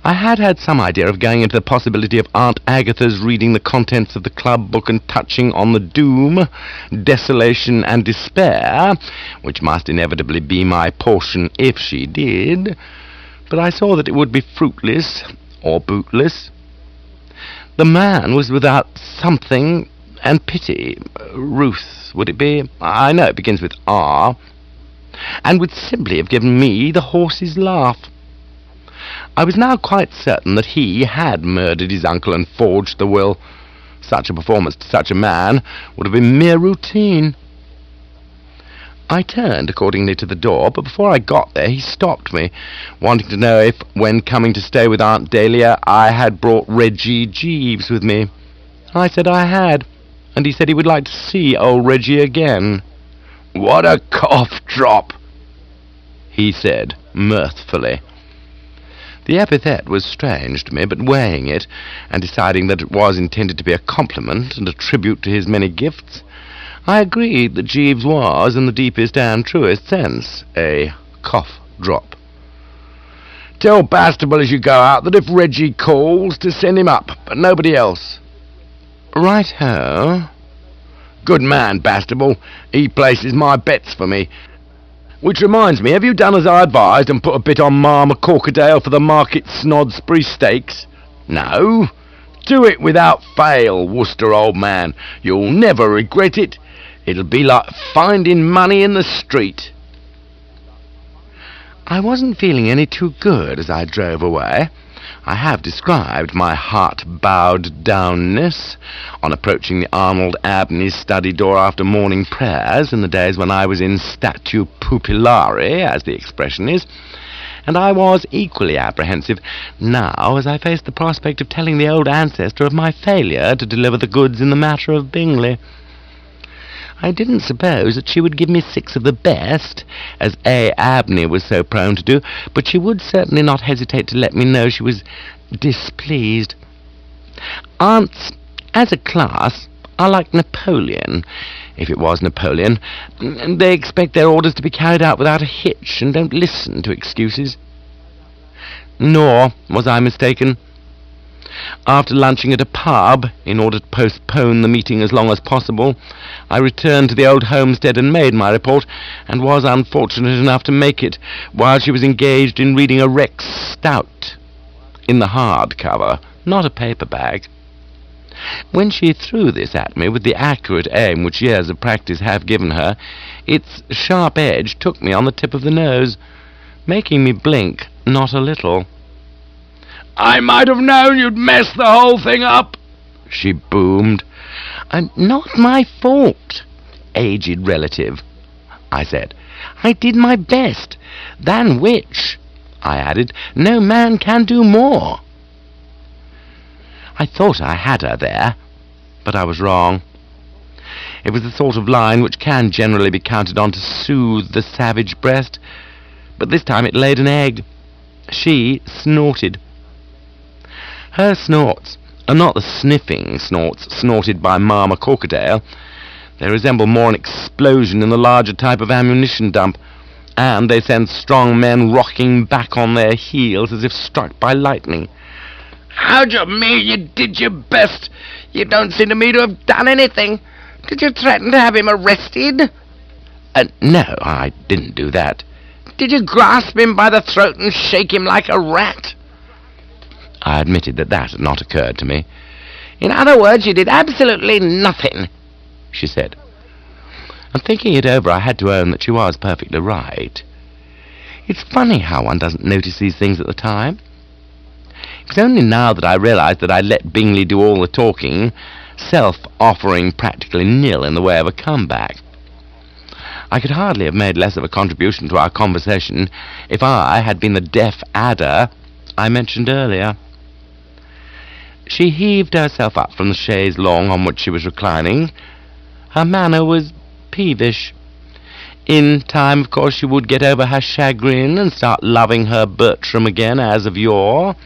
[SPEAKER 1] I had had some idea of going into the possibility of Aunt Agatha's reading the contents of the club book and touching on the doom, desolation, and despair, which must inevitably be my portion if she did, but I saw that it would be fruitless or bootless. The man was without something, and pity. Ruth, would it be? I know it begins with R, and would simply have given me the horse's laugh. I was now quite certain that he had murdered his uncle and forged the will. Such a performance to such a man would have been mere routine. I turned accordingly to the door, but before I got there he stopped me, wanting to know if, when coming to stay with Aunt Dahlia, I had brought Reggie Jeeves with me. I said I had, and he said he would like to see old Reggie again. "What a cough drop," he said mirthfully. The epithet was strange to me, but weighing it, and deciding that it was intended to be a compliment and a tribute to his many gifts, I agreed that Jeeves was, in the deepest and truest sense, a cough drop.
[SPEAKER 2] Tell Bastable as you go out that if Reggie calls, to send him up, but nobody else.
[SPEAKER 1] Right-ho.
[SPEAKER 2] Good man, Bastable. He places my bets for me. Which reminds me, have you done as I advised and put a bit on Marma Corkadale for the Market Snodsbury Stakes? No. Do it without fail, Worcester old man. You'll never regret it. It'll be like finding money in the street.
[SPEAKER 1] I wasn't feeling any too good as I drove away. I have described my heart-bowed downness on approaching the Arnold Abney's study door after morning prayers in the days when I was in statu pupillare, as the expression is, and I was equally apprehensive now as I faced the prospect of telling the old ancestor of my failure to deliver the goods in the matter of Bingley. I didn't suppose that she would give me 6 of the best, as A. Abney was so prone to do, but she would certainly not hesitate to let me know she was displeased. Aunts, as a class, are like Napoleon, if it was Napoleon. They expect their orders to be carried out without a hitch, and don't listen to excuses. Nor was I mistaken. After lunching at a pub, in order to postpone the meeting as long as possible, I returned to the old homestead and made my report, and was unfortunate enough to make it while she was engaged in reading a Rex Stout, in the hardcover, not a paperback. When she threw this at me with the accurate aim which years of practice have given her, its sharp edge took me on the tip of the nose, making me blink not a little.
[SPEAKER 2] I might have known you'd mess the whole thing up, she boomed.
[SPEAKER 1] Not my fault, aged relative, I said. I did my best, than which, I added, no man can do more. I thought I had her there, but I was wrong. It was the sort of line which can generally be counted on to soothe the savage breast, but this time it laid an egg. She snorted. Her snorts are not the sniffing snorts snorted by Marma Corkadale. They resemble more an explosion in the larger type of ammunition dump, and they send strong men rocking back on their heels as if struck by lightning.
[SPEAKER 2] How do you mean you did your best? You don't seem to me to have done anything. Did you threaten to have him arrested?
[SPEAKER 1] No, I didn't do that.
[SPEAKER 2] Did you grasp him by the throat and shake him like a rat?
[SPEAKER 1] I admitted that had not occurred to me.
[SPEAKER 2] In other words, you did absolutely nothing, she said.
[SPEAKER 1] And thinking it over, I had to own that she was perfectly right. It's funny how one doesn't notice these things at the time. It was only now that I realized that I'd let Bingley do all the talking, self-offering practically nil in the way of a comeback. I could hardly have made less of a contribution to our conversation if I had been the deaf adder I mentioned earlier. She heaved herself up from the chaise longue on which she was reclining. Her manner was peevish. In time, of course, she would get over her chagrin and start loving her Bertram again as of yore.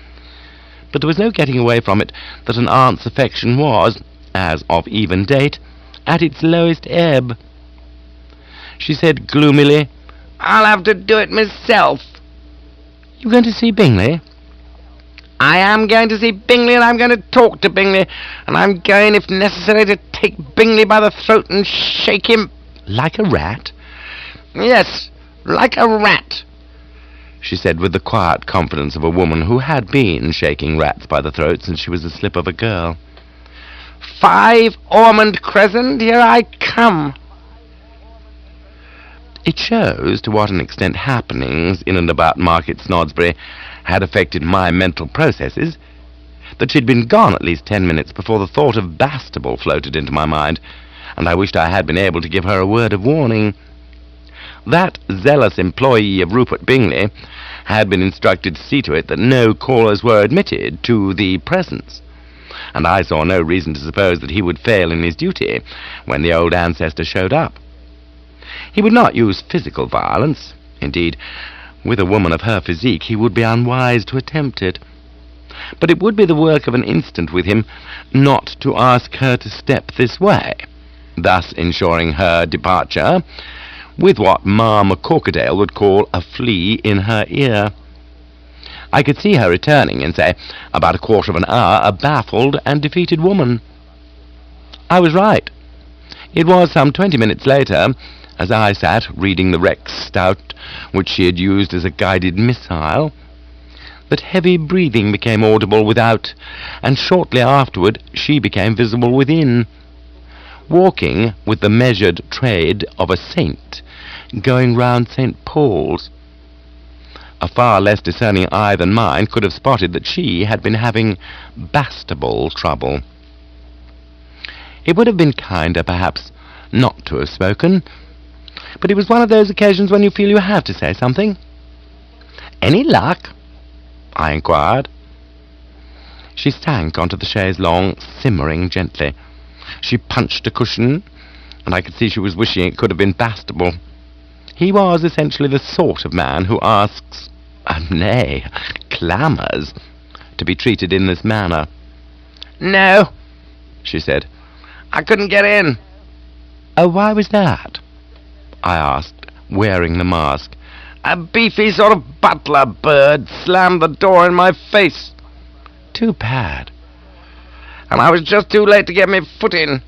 [SPEAKER 1] But there was no getting away from it that an aunt's affection was, as of even date, at its lowest ebb. She said gloomily,
[SPEAKER 2] I'll have to do it myself.
[SPEAKER 1] You going to see Bingley?
[SPEAKER 2] I am going to see Bingley, and I'm going to talk to Bingley, and I'm going, if necessary, to take Bingley by the throat and shake him...
[SPEAKER 1] Like a rat?
[SPEAKER 2] Yes, like a rat,
[SPEAKER 1] she said with the quiet confidence of a woman who had been shaking rats by the throat since she was the slip of a girl.
[SPEAKER 2] 5 Ormond Crescent, here I come.
[SPEAKER 1] It shows to what an extent happenings in and about Market Snodsbury had affected my mental processes, that she'd been gone at least 10 minutes before the thought of Bastable floated into my mind, and I wished I had been able to give her a word of warning. That zealous employee of Rupert Bingley had been instructed to see to it that no callers were admitted to the presence, and I saw no reason to suppose that he would fail in his duty when the old ancestor showed up. He would not use physical violence. Indeed, with a woman of her physique, he would be unwise to attempt it. But it would be the work of an instant with him not to ask her to step this way, thus ensuring her departure, with what Mama Corkadale would call a flea in her ear. I could see her returning in, say, about a quarter of an hour, a baffled and defeated woman. I was right. It was some 20 minutes later, as I sat reading the Rex Stout, which she had used as a guided missile, that heavy breathing became audible without, and shortly afterward she became visible within, walking with the measured tread of a saint, going round St. Paul's. A far less discerning eye than mine could have spotted that she had been having Bastable trouble. It would have been kinder, perhaps, not to have spoken, but it was one of those occasions when you feel you have to say something. "Any luck?" I inquired. She sank onto the chaise longue, simmering gently. She punched a cushion, and I could see she was wishing it could have been Bastable. He was essentially the sort of man who asks, nay, clamours, to be treated in this manner.
[SPEAKER 2] "No," she said. "I couldn't get in."
[SPEAKER 1] "Oh, why was that?" I asked, wearing the mask.
[SPEAKER 2] "A beefy sort of butler bird slammed the door in my face."
[SPEAKER 1] "Too bad."
[SPEAKER 2] "And I was just too late to get my foot in."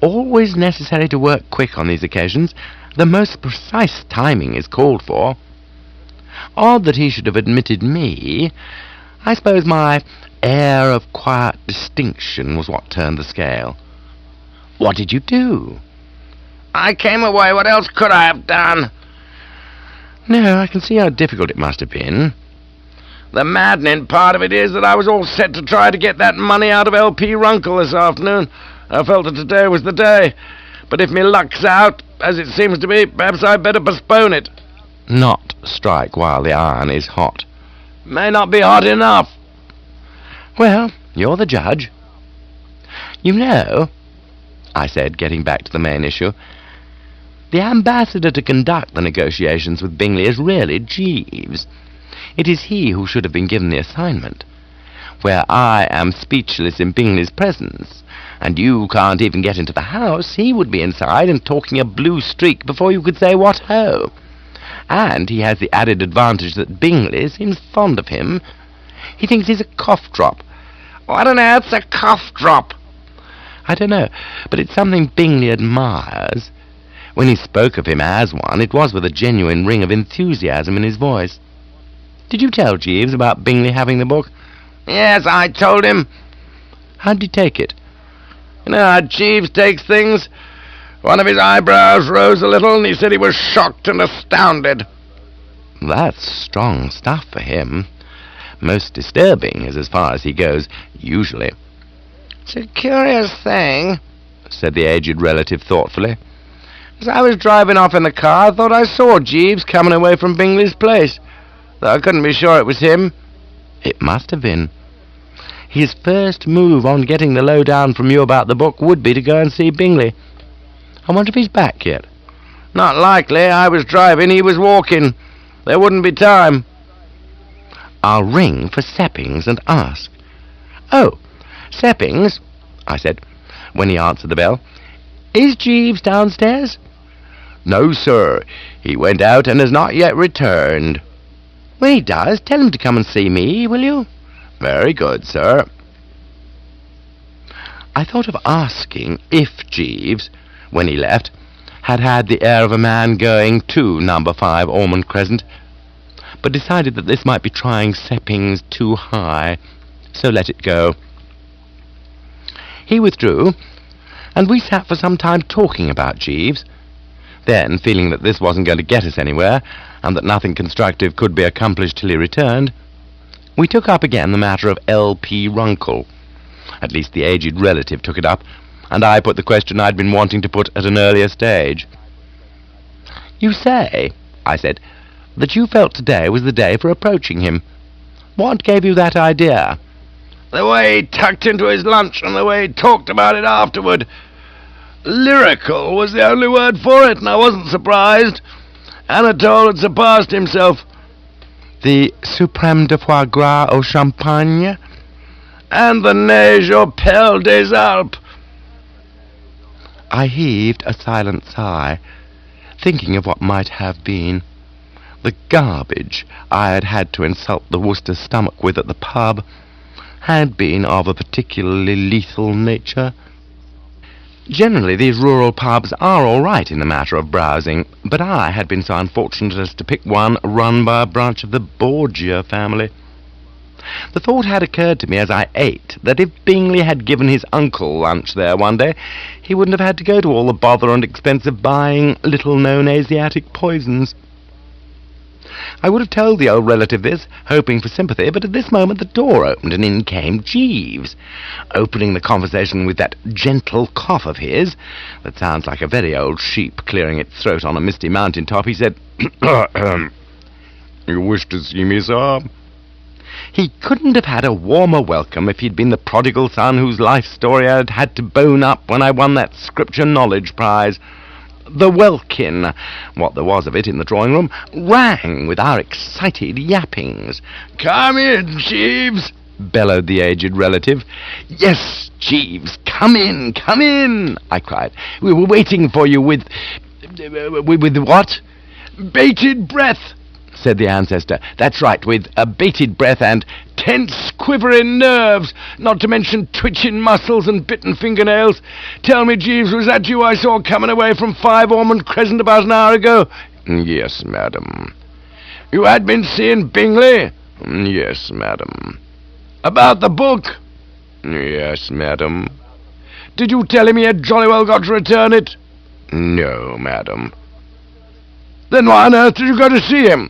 [SPEAKER 1] Always necessary to work quick on these occasions. The most precise timing is called for. Odd that he should have admitted me. I suppose my air of quiet distinction was what turned the scale. "What did you do?"
[SPEAKER 2] "I came away. What else could I have done?"
[SPEAKER 1] "No, I can see how difficult it must have been."
[SPEAKER 2] "The maddening part of it is that I was all set to try to get that money out of L.P. Runkle this afternoon. I felt that today was the day. But if me luck's out, as it seems to be, perhaps I'd better postpone it."
[SPEAKER 1] "Not strike while the iron is hot."
[SPEAKER 2] "May not be hot enough."
[SPEAKER 1] "Well, you're the judge." "You know," I said, getting back to the main issue, "the ambassador to conduct the negotiations with Bingley is really Jeeves. It is he who should have been given the assignment. Where I am speechless in Bingley's presence, and you can't even get into the house, he would be inside and talking a blue streak before you could say what ho. And he has the added advantage that Bingley seems fond of him. He thinks he's a cough drop."
[SPEAKER 2] "What on earth's a cough drop?"
[SPEAKER 1] "I don't know, but it's something Bingley admires. When he spoke of him as one, it was with a genuine ring of enthusiasm in his voice. Did you tell Jeeves about Bingley having the book?"
[SPEAKER 2] "Yes, I told him."
[SPEAKER 1] "How did he take it?"
[SPEAKER 2] "You know how Jeeves takes things. One of his eyebrows rose a little, and he said he was shocked and astounded."
[SPEAKER 1] "That's strong stuff for him. Most disturbing is as far as he goes, usually."
[SPEAKER 2] "It's a curious thing,"
[SPEAKER 1] said the aged relative thoughtfully.
[SPEAKER 2] "As I was driving off in the car, I thought I saw Jeeves coming away from Bingley's place, though I couldn't be sure it was him."
[SPEAKER 1] "It must have been. His first move on getting the lowdown from you about the book would be to go and see Bingley. I wonder if he's back yet."
[SPEAKER 2] "Not likely. I was driving, he was walking. There wouldn't be time."
[SPEAKER 1] "I'll ring for Seppings and ask." "Oh, Seppings," I said, when he answered the bell. "Is Jeeves downstairs?" "No, sir. He went out and has not yet returned."
[SPEAKER 2] "When he does, tell him to come and see me, will you?"
[SPEAKER 1] "Very good, sir." I thought of asking if Jeeves, when he left, had had the air of a man going to number 5 Ormond Crescent, but decided that this might be trying Seppings too high, so let it go. He withdrew, and we sat for some time talking about Jeeves. Then, feeling that this wasn't going to get us anywhere, and that nothing constructive could be accomplished till he returned, we took up again the matter of L.P. Runkle. At least the aged relative took it up, and I put the question I'd been wanting to put at an earlier stage. "You say," I said, "that you felt today was the day for approaching him. What gave you that idea?"
[SPEAKER 2] "The way he tucked into his lunch and the way he talked about it afterward. Lyrical was the only word for it, and I wasn't surprised. Anatole had surpassed himself."
[SPEAKER 1] "The suprême de foie gras au champagne?"
[SPEAKER 2] "And the neige au Pelle des Alpes."
[SPEAKER 1] I heaved a silent sigh, thinking of what might have been. The garbage I had had to insult the Worcester stomach with at the pub had been of a particularly lethal nature. Generally, these rural pubs are all right in the matter of browsing, but I had been so unfortunate as to pick one run by a branch of the Borgia family. The thought had occurred to me as I ate that if Bingley had given his uncle lunch there one day, he wouldn't have had to go to all the bother and expense of buying little-known Asiatic poisons. I would have told the old relative this, hoping for sympathy, but at this moment the door opened and in came Jeeves, opening the conversation with that gentle cough of his that sounds like a very old sheep clearing its throat on a misty mountain top. He said, "You wish to see me, sir?" He couldn't have had a warmer welcome if he'd been the prodigal son whose life story I'd had to bone up when I won that Scripture Knowledge Prize. The welkin, what there was of it in the drawing-room, rang with our excited yappings.
[SPEAKER 2] "Come in, Jeeves,"
[SPEAKER 1] bellowed the aged relative. "Yes, Jeeves, come in," I cried. "We were waiting for you with what?"
[SPEAKER 2] "Bated breath,"
[SPEAKER 1] said the ancestor. "That's right, with a bated breath and
[SPEAKER 2] tense, quivering nerves, not to mention twitching muscles and bitten fingernails. Tell me, Jeeves, was that you I saw coming away from 5 Ormond Crescent about an hour ago?"
[SPEAKER 1] "Yes, madam."
[SPEAKER 2] "You had been seeing Bingley?"
[SPEAKER 1] "Yes, madam."
[SPEAKER 2] "About the book?"
[SPEAKER 1] "Yes, madam."
[SPEAKER 2] "Did you tell him he had jolly well got to return it?"
[SPEAKER 1] "No, madam."
[SPEAKER 2] "Then why on earth did you go to see him?"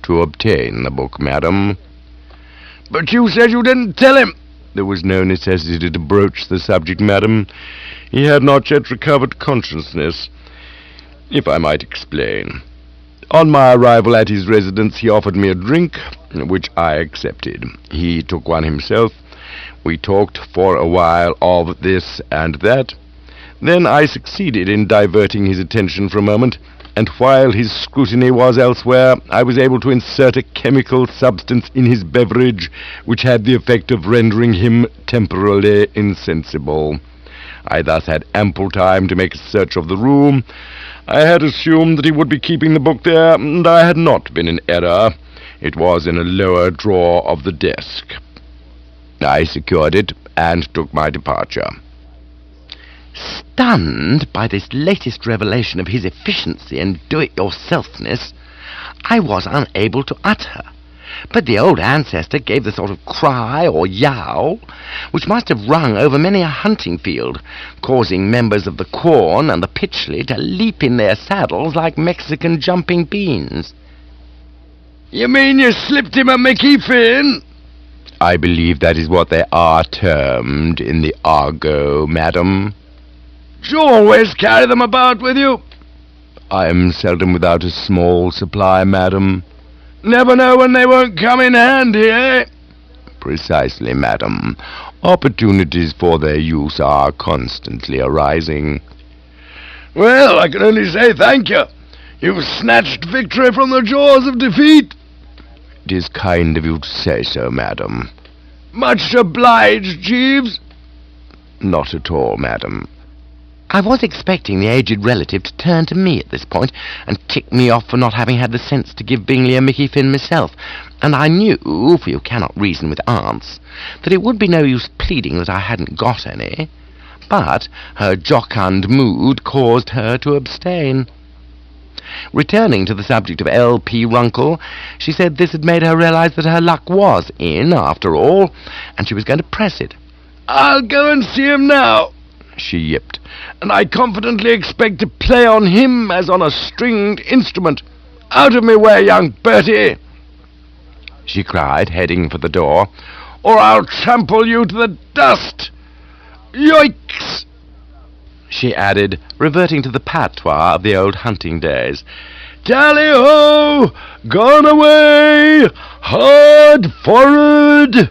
[SPEAKER 1] "To obtain the book, madam."
[SPEAKER 2] "But you said you didn't tell him."
[SPEAKER 1] "There was no necessity to broach the subject, madam. He had not yet recovered consciousness. If I might explain. On my arrival at his residence, he offered me a drink, which I accepted. He took one himself. We talked for a while of this and that. Then I succeeded in diverting his attention for a moment, and while his scrutiny was elsewhere, I was able to insert a chemical substance in his beverage, which had the effect of rendering him temporarily insensible. I thus had ample time to make a search of the room. I had assumed that he would be keeping the book there, and I had not been in error. It was in a lower drawer of the desk. I secured it, and took my departure. Stunned by this latest revelation of his efficiency and do-it-yourselfness, I was unable to utter, but the old ancestor gave the sort of cry or yowl which must have rung over many a hunting field, causing members of the Quorn and the Pytchley to leap in their saddles like Mexican jumping beans.
[SPEAKER 2] "You mean you slipped him a Mickey Finn?"
[SPEAKER 1] "I believe that is what they are termed in the argot, madam."
[SPEAKER 2] "Do you always carry them about with you?"
[SPEAKER 1] "I am seldom without a small supply, madam."
[SPEAKER 2] "Never know when they won't come in handy, eh?"
[SPEAKER 1] "Precisely, madam. Opportunities for their use are constantly arising."
[SPEAKER 2] "Well, I can only say thank you. You've snatched victory from the jaws of defeat."
[SPEAKER 1] "It is kind of you to say so, madam."
[SPEAKER 2] "Much obliged, Jeeves."
[SPEAKER 1] "Not at all, madam." I was expecting the aged relative to turn to me at this point and tick me off for not having had the sense to give Bingley a Mickey Finn myself, and I knew, for you cannot reason with aunts, that it would be no use pleading that I hadn't got any, but her jocund mood caused her to abstain. Returning to the subject of L.P. Runkle, she said this had made her realize that her luck was in, after all, and she was going to press it.
[SPEAKER 2] "I'll go and see him now," she yipped, "and I confidently expect to play on him as on a stringed instrument. Out of me way, young Bertie," she cried, heading for the door, "or I'll trample you to the dust. Yoicks!" she added, reverting to the patois of the old hunting days. "Tally-ho! Gone away! Hard forward!"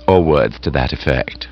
[SPEAKER 2] or words to that effect.